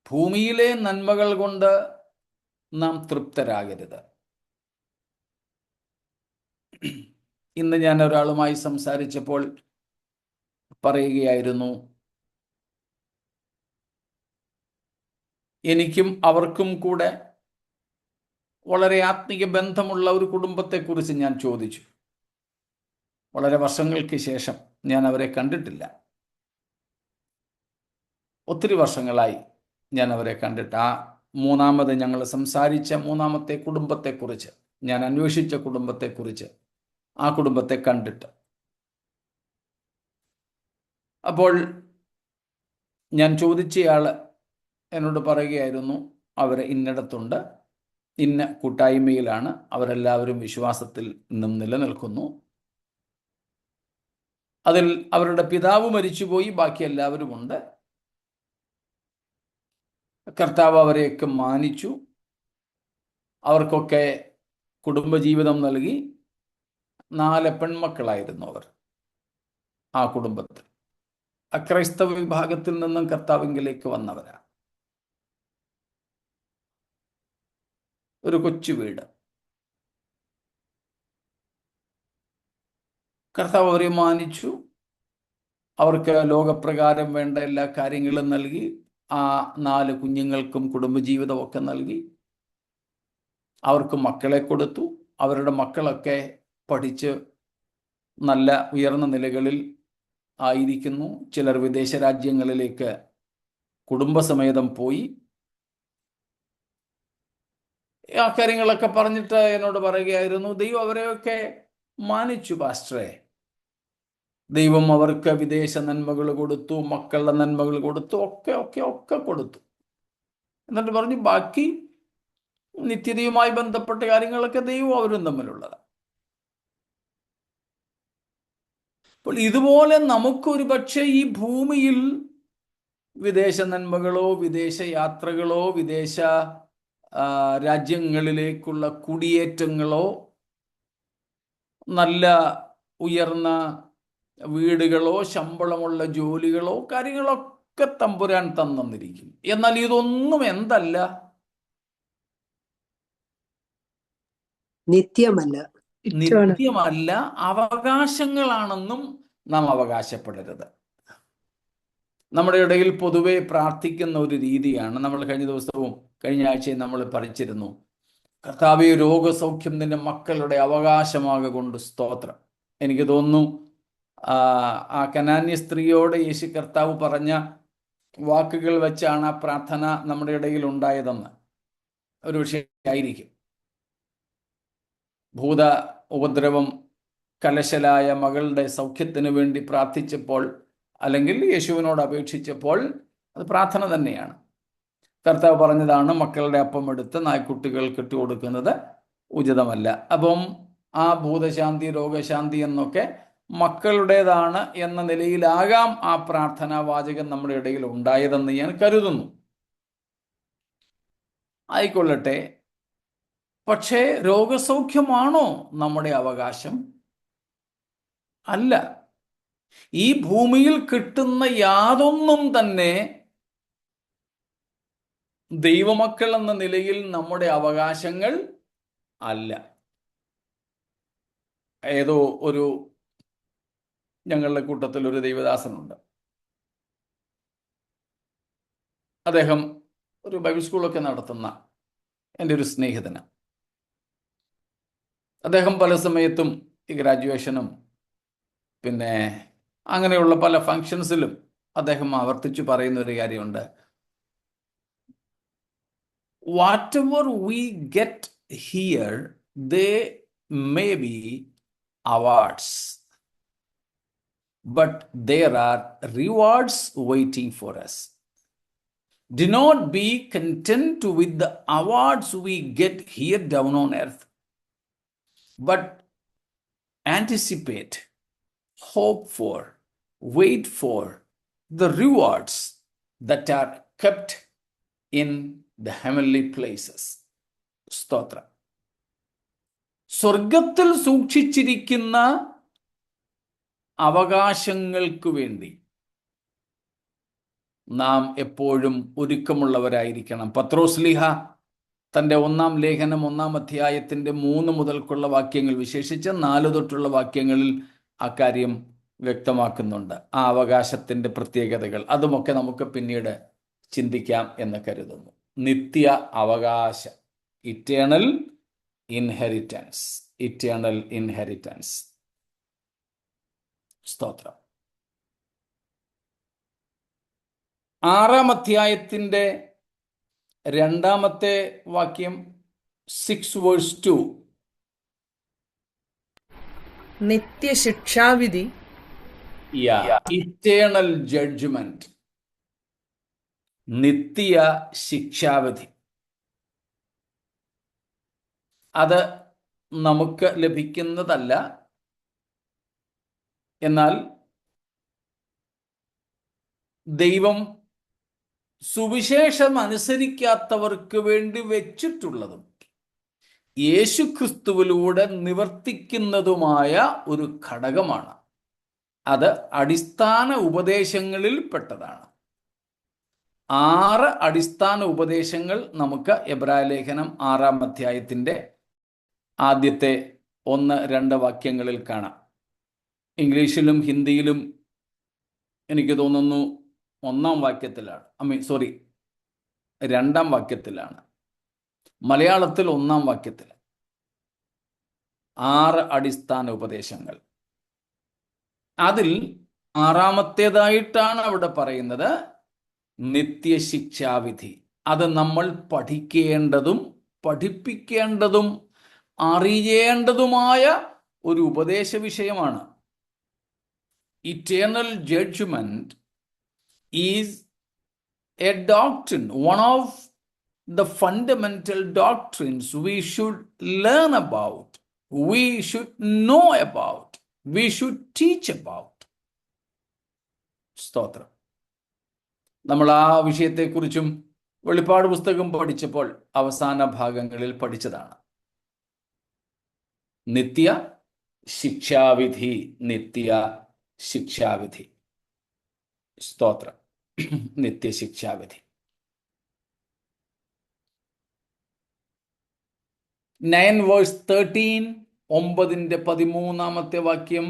ഭൂമിയിലെ നന്മകൾ കൊണ്ട് നാം തൃപ്തരാകരുത്. ഇന്ന് ഞാൻ ഒരാളുമായി സംസാരിച്ചപ്പോൾ പറയുകയായിരുന്നു, എനിക്കും അവർക്കും കൂടെ വളരെ ആത്മീയ ബന്ധമുള്ള ഒരു കുടുംബത്തെക്കുറിച്ച് ഞാൻ ചോദിച്ചു. വളരെ വർഷങ്ങൾക്ക് ശേഷം, ഞാൻ അവരെ കണ്ടിട്ടില്ല, ഒത്തിരി വർഷങ്ങളായി ഞാൻ അവരെ കണ്ടിട്ട്. ആ മൂന്നാമത് ഞങ്ങൾ സംസാരിച്ച മൂന്നാമത്തെ കുടുംബത്തെക്കുറിച്ച്, ഞാൻ അന്വേഷിച്ച കുടുംബത്തെക്കുറിച്ച്, ആ കുടുംബത്തെ കണ്ടിട്ട്. അപ്പോൾ ഞാൻ ചോദിച്ചയാള് എന്നോട് പറയുകയായിരുന്നു, അവർ ഇന്നിടത്തുണ്ട്, ഇന്ന കൂട്ടായ്മയിലാണ്, അവരെല്ലാവരും വിശ്വാസത്തിൽ ഇന്നും നിലനിൽക്കുന്നു, അതിൽ അവരുടെ പിതാവ് മരിച്ചുപോയി, ബാക്കി എല്ലാവരും ഉണ്ട്, കർത്താവ് അവരെയൊക്കെ മാനിച്ചു, അവർക്കൊക്കെ കുടുംബജീവിതം നൽകി. 4 പെൺമക്കളായിരുന്നു അവർ ആ കുടുംബത്തിൽ. അക്രൈസ്തവ വിഭാഗത്തിൽ നിന്നും കർത്താവിങ്കിലേക്ക് വന്നവരാ. ഒരു കൊച്ചു വീട്. കർത്താവ് അവരെ മാനിച്ചു, അവർക്ക് ലോകപ്രകാരം വേണ്ട എല്ലാ കാര്യങ്ങളും നൽകി, ആ 4 കുഞ്ഞുങ്ങൾക്കും കുടുംബജീവിതമൊക്കെ നൽകി. അവർക്ക് മക്കളെ കൊടുത്തു. അവരുടെ മക്കളൊക്കെ പഠിച്ച് നല്ല ഉയർന്ന നിലകളിൽ ആയിരിക്കുന്നു. ചിലർ വിദേശ രാജ്യങ്ങളിലേക്ക് കുടുംബസമേതം പോയി. ആ കാര്യങ്ങളൊക്കെ പറഞ്ഞിട്ട് എന്നോട് പറയുകയായിരുന്നു, ദൈവം അവരെയൊക്കെ മാനിച്ചു പാസ്റ്ററെ, ദൈവം അവർക്ക് വിദേശ നന്മകൾ കൊടുത്തു, മക്കളുടെ നന്മകൾ കൊടുത്തു, ഒക്കെ ഒക്കെ ഒക്കെ കൊടുത്തു. എന്നിട്ട് പറഞ്ഞു ബാക്കി നിത്യതയുമായി ബന്ധപ്പെട്ട കാര്യങ്ങളൊക്കെ ദൈവം അവരും തമ്മിലുള്ളതാണ്. അപ്പോൾ ഇതുപോലെ നമുക്കൊരു പക്ഷേ ഈ ഭൂമിയിൽ വിദേശ നന്മകളോ വിദേശ യാത്രകളോ വിദേശ രാജ്യങ്ങളിലേക്കുള്ള കുടിയേറ്റങ്ങളോ നല്ല ഉയർന്ന വീടുകളോ ശമ്പളമുള്ള ജോലികളോ കാര്യങ്ങളൊക്കെ തമ്പുരാൻ തന്നിരിക്കും. എന്നാൽ ഇതൊന്നും എന്തല്ല, നിത്യമല്ല. നിത്യമല്ല, അവകാശങ്ങളാണെന്നും നാം അവകാശപ്പെടരുത്. നമ്മുടെ ഇടയിൽ പൊതുവെ പ്രാർത്ഥിക്കുന്ന ഒരു രീതിയാണ്, നമ്മൾ കഴിഞ്ഞ ആഴ്ചയും നമ്മൾ പഠിച്ചിരുന്നു, കർത്താവേ രോഗസൗഖ്യം നിന്റെ മക്കളുടെ അവകാശമാകൊണ്ട് സ്തോത്രം. എനിക്ക് തോന്നുന്നു ആ കനാന്യ സ്ത്രീയോട് യേശു കർത്താവ് പറഞ്ഞ വാക്കുകൾ വെച്ചാണ് ആ പ്രാർത്ഥന നമ്മുടെ ഇടയിൽ ഉണ്ടായതെന്ന് ഒരു വിഷയമായിരിക്കും. ഭൂത ഉപദ്രവം കലശലായ മകളുടെ സൗഖ്യത്തിന് വേണ്ടി പ്രാർത്ഥിച്ചപ്പോൾ, അല്ലെങ്കിൽ യേശുവിനോട് അപേക്ഷിച്ചപ്പോൾ, അത് പ്രാർത്ഥന തന്നെയാണ്. കർത്താവ് പറഞ്ഞതാണ് മക്കളുടെ അപ്പം എടുത്ത് നായ്ക്കുട്ടികൾക്ക് ഇട്ടുകൊടുക്കുന്നത് ഉചിതമല്ല. അപ്പം ആ ഭൂതശാന്തി രോഗശാന്തി എന്നൊക്കെ മക്കളുടേതാണ് എന്ന നിലയിലാകാം ആ പ്രാർത്ഥനാ വാചകം നമ്മുടെ ഇടയിൽ ഉണ്ടായതെന്ന് ഞാൻ കരുതുന്നു. ആയിക്കൊള്ളട്ടെ. പക്ഷേ രോഗസൗഖ്യമാണോ നമ്മുടെ അവകാശം? അല്ല. ഈ ഭൂമിയിൽ കിട്ടുന്ന യാതൊന്നും തന്നെ ദൈവമക്കൾ എന്ന നിലയിൽ നമ്മുടെ അവകാശങ്ങൾ അല്ല. ഏതോ ഒരു ഞങ്ങളുടെ കൂട്ടത്തിൽ ഒരു ദൈവദാസനുണ്ട്. അദ്ദേഹം ഒരു ബൈബിൾ സ്കൂളൊക്കെ നടത്തുന്ന എൻ്റെ ഒരു സ്നേഹിതന്. അദ്ദേഹം പല സമയത്തും ഈ ഗ്രാജുവേഷനും പിന്നെ അങ്ങനെയുള്ള പല ഫങ്ഷൻസിലും അദ്ദേഹം ആവർത്തിച്ചു പറയുന്ന ഒരു കാര്യമുണ്ട്, whatever we get here, they may be awards, but there are rewards waiting for us. Do not be content with the awards we get here down on earth, but anticipate, hope for, wait for the rewards that are kept in the heavenly places. സ്തോത്രം. സ്വർഗത്തിൽ സൂക്ഷിച്ചിരിക്കുന്ന അവകാശങ്ങൾക്ക് വേണ്ടി നാം എപ്പോഴും ഒരുക്കമുള്ളവരായിരിക്കണം. പത്രോസ്ലീഹ തൻ്റെ 1-ാം ലേഖനം 1-ാം അധ്യായത്തിൻ്റെ 3 മുതൽക്കുള്ള വാക്യങ്ങൾ, വിശേഷിച്ച് 4 തൊട്ടുള്ള വാക്യങ്ങളിൽ അക്കാര്യം വ്യക്തമാക്കുന്നുണ്ട്. ആ അവകാശത്തിൻ്റെ പ്രത്യേകതകൾ അതുമൊക്കെ നമുക്ക് പിന്നീട് ചിന്തിക്കാം എന്ന് കരുതുന്നു. നിത്യ അവകാശം, ഇറ്റേണൽ ഇൻഹെറിറ്റൻസ്, ഇറ്റേണൽ ഇൻഹെറിറ്റൻസ്. സ്തോത്രം. 6-ാം അധ്യായത്തിൻ്റെ 2-ാമത്തെ വാക്യം, 6:2, നിത്യശിക്ഷാവിധി, ഇറ്റേണൽ ജഡ്ജ്മെന്റ്, നിത്യ ശിക്ഷാവിധി. അത് നമുക്ക് ലഭിക്കുന്നതല്ല, എന്നാൽ ദൈവം സുവിശേഷം അനുസരിക്കാത്തവർക്ക് വേണ്ടി വെച്ചിട്ടുള്ളതും യേശുക്രിസ്തുവിലൂടെ നിവർത്തിക്കുന്നതുമായ ഒരു ഘടകമാണ്. അത് അടിസ്ഥാന ഉപദേശങ്ങളിൽ പെട്ടതാണ്. 6 അടിസ്ഥാന ഉപദേശങ്ങൾ നമുക്ക് എബ്രായ ലേഖനം 6-ാം അധ്യായത്തിൻ്റെ ആദ്യത്തെ 1-2 വാക്യങ്ങളിൽ കാണാം. ഇംഗ്ലീഷിലും ഹിന്ദിയിലും എനിക്ക് തോന്നുന്നു 1-ാം വാക്യത്തിലാണ്, 2-ാം വാക്യത്തിലാണ്. മലയാളത്തിൽ 1-ാം വാക്യത്തിൽ 6 അടിസ്ഥാന ഉപദേശങ്ങൾ. അതിൽ 6-ാമത്തേതായിട്ടാണ് അവിടെ പറയുന്നത് നിത്യശിക്ഷാവിധി. അത് നമ്മൾ പഠിക്കേണ്ടതും പഠിപ്പിക്കേണ്ടതും അറിയേണ്ടതുമായ ഒരു ഉപദേശ വിഷയമാണ്. Eternal judgment is a doctrine, one of the fundamental doctrines we should learn about, we should know about, we should teach about. സ്തോത്രം. നമ്മൾ ആ വിഷയത്തെക്കുറിച്ചും വെളിപ്പാട് പുസ്തകം പഠിച്ചപ്പോൾ അവസാന ഭാഗങ്ങളിൽ പഠിച്ചതാണ്. നിത്യ ശിക്ഷാവിധി, നിത്യ ശിക്ഷാവിധി. സ്തോത്രം. നിത്യശിക്ഷാവിധി. 9:13, 9:13 വാക്യം.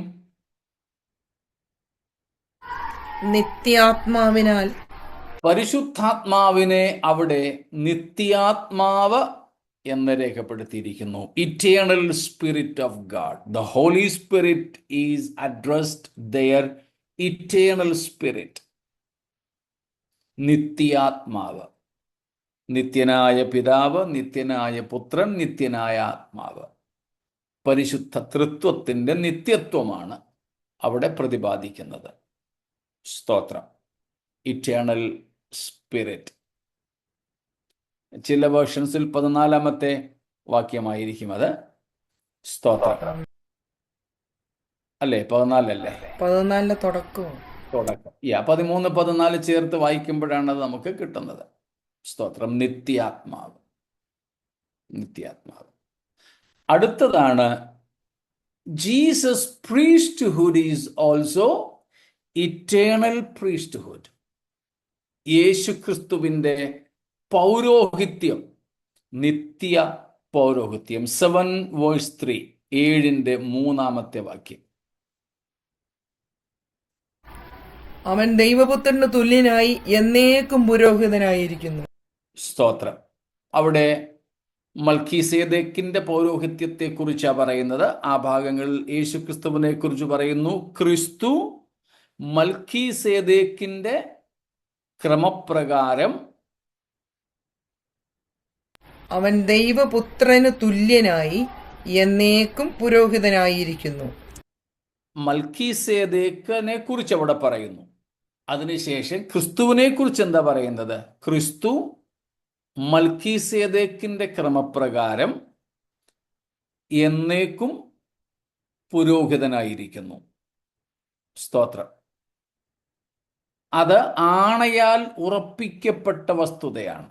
നിത്യാത്മാവിനാൽ പരിശുദ്ധാത്മാവിനെ അവിടെ നിത്യാത്മാവ് എന്ന് രേഖപ്പെടുത്തിയിരിക്കുന്നു. Eternal spirit of God. The holy spirit is addressed there. Eternal spirit, നിത്യാത്മാവ്. നിത്യനായ പിതാവ്, നിത്യനായ പുത്രൻ, നിത്യനായ ആത്മാവ്. പരിശുദ്ധ തൃത്വത്തിന്റെ നിത്യത്വമാണ് അവിടെ പ്രതിപാദിക്കുന്നത്. സ്തോത്രം. Eternal spirit. ചില വേർഷൻസിൽ 14-ാമത്തെ വാക്യമായിരിക്കും അത്. സ്തോത്രം. അല്ലേ? 14 അല്ലേ? 14 തുടക്കം. 13, 14 ചേർത്ത് വായിക്കുമ്പോഴാണ് അത് നമുക്ക് കിട്ടുന്നത്. സ്തോത്രം. നിത്യാത്മാവ്, നിത്യാത്മാവ്. അടുത്തതാണ് Jesus priesthood is also eternal priesthood. യേശുക്രിസ്തുവിന്റെ പൗരോഹിത്യം, നിത്യ പൗരോഹിത്യം. 7:3, 7-ാമത്തെ വാക്യം. അവൻ ദൈവപുത്രന് തുല്യനായി എന്നേക്കും പുരോഹിതനായിരിക്കുന്നു. സ്തോത്രം. അവിടെ മൽക്കീസേദെക്കിന്റെ പൗരോഹിത്യത്തെ കുറിച്ചാണ് പറയുന്നത്. ആ ഭാഗങ്ങളിൽ യേശുക്രിസ്തുവിനെ കുറിച്ച് പറയുന്നു. ക്രിസ്തു മൽക്കീസേദെക്കിന്റെ ക്രമപ്രകാരം അവൻ ദൈവപുത്രന് തുല്യനായി എന്നേക്കും പുരോഹിതനായിരിക്കുന്നു. മൽക്കീസേദെക്കിനെ കുറിച്ച് അവിടെ പറയുന്നു. അതിനുശേഷം ക്രിസ്തുവിനെ കുറിച്ച് എന്താ പറയുന്നത്? ക്രിസ്തു മൽക്കീസേദെക്കിന്റെ ക്രമപ്രകാരം എന്നേക്കും പുരോഹിതനായിരിക്കുന്നു. സ്തോത്രം. അത് ആണയാൽ ഉറപ്പിക്കപ്പെട്ട വസ്തുതയാണ്.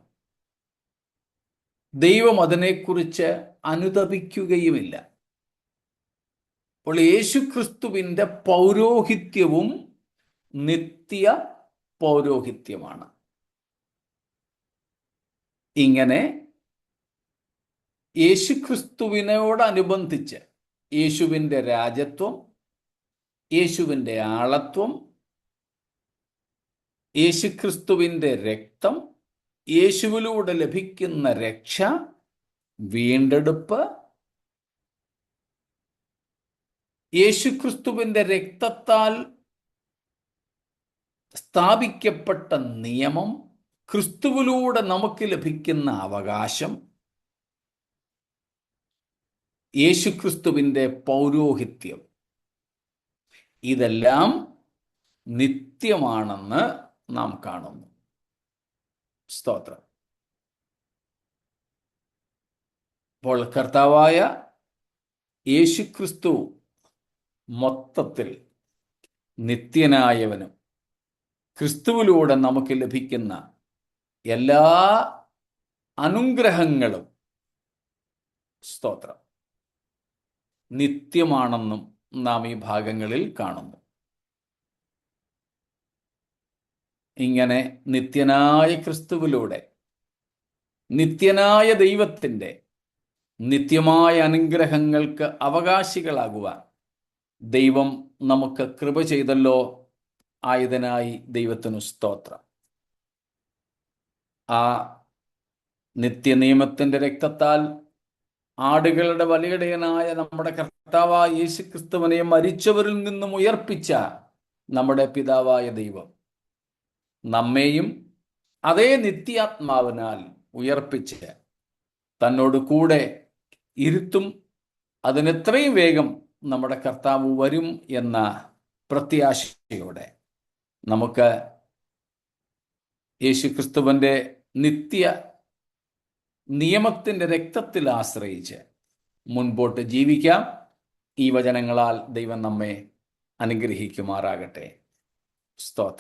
ദൈവം അതിനെക്കുറിച്ച് അനുതപിക്കുകയുമില്ല. അപ്പോൾ യേശുക്രിസ്തുവിന്റെ പൗരോഹിത്യവും നിത്യ പൗരോഹിത്യമാണ്. ഇങ്ങനെ യേശുക്രിസ്തുവിനോടനുബന്ധിച്ച് യേശുവിൻ്റെ രാജത്വം, യേശുവിൻ്റെ ആളത്വം, യേശുക്രിസ്തുവിൻ്റെ രക്തം, യേശുവിലൂടെ ലഭിക്കുന്ന രക്ഷ, വീണ്ടെടുപ്പ്, യേശുക്രിസ്തുവിൻ്റെ രക്തത്താൽ സ്ഥാപിക്കപ്പെട്ട നിയമം, ക്രിസ്തുവിലൂടെ നമുക്ക് ലഭിക്കുന്ന അവകാശം, യേശുക്രിസ്തുവിൻ്റെ പൗരോഹിത്യം, ഇതെല്ലാം നിത്യമാണെന്ന് നാം കാണുന്നു. സ്തോത്രം. അപ്പോൾ കർത്താവായ യേശുക്രിസ്തു മൊത്തത്തിൽ നിത്യനായവനും ക്രിസ്തുവിലൂടെ നമുക്ക് ലഭിക്കുന്ന എല്ലാ അനുഗ്രഹങ്ങളും സ്തോത്രം നിത്യമാണെന്നും നാം ഈ ഭാഗങ്ങളിൽ കാണുന്നു. ഇങ്ങനെ നിത്യനായ ക്രിസ്തുവിലൂടെ നിത്യനായ ദൈവത്തിൻ്റെ നിത്യമായ അനുഗ്രഹങ്ങൾക്ക് അവകാശികളാകുവാൻ ദൈവം നമുക്ക് കൃപ ചെയ്തല്ലോ. ആയതിനായി ദൈവത്തിനു സ്തോത്രം. ആ നിത്യനിയമത്തിൻ്റെ രക്തത്താൽ ആടുകളുടെ ബലിയിടയനായ നമ്മുടെ കർത്താവായ യേശുക്രിസ്തുവിനെ മരിച്ചവരിൽ നിന്നും ഉയർപ്പിച്ച നമ്മുടെ പിതാവായ ദൈവം നമ്മെയും അതേ നിത്യാത്മാവിനാൽ ഉയർപ്പിച്ച് തന്നോട് കൂടെ ഇരുത്തും. അതിനെത്രയും വേഗം നമ്മുടെ കർത്താവ് വരും എന്ന പ്രത്യാശയോടെ നമുക്ക് യേശുക്രിസ്തുവിൻ്റെ നിത്യ നിയമത്തിൻ്റെ രക്തത്തിൽ ആശ്രയിച്ച് മുൻപോട്ട് ജീവിക്കാം. ഈ വചനങ്ങളാൽ ദൈവം നമ്മെ അനുഗ്രഹിക്കുമാറാകട്ടെ. സ്തോത്രം.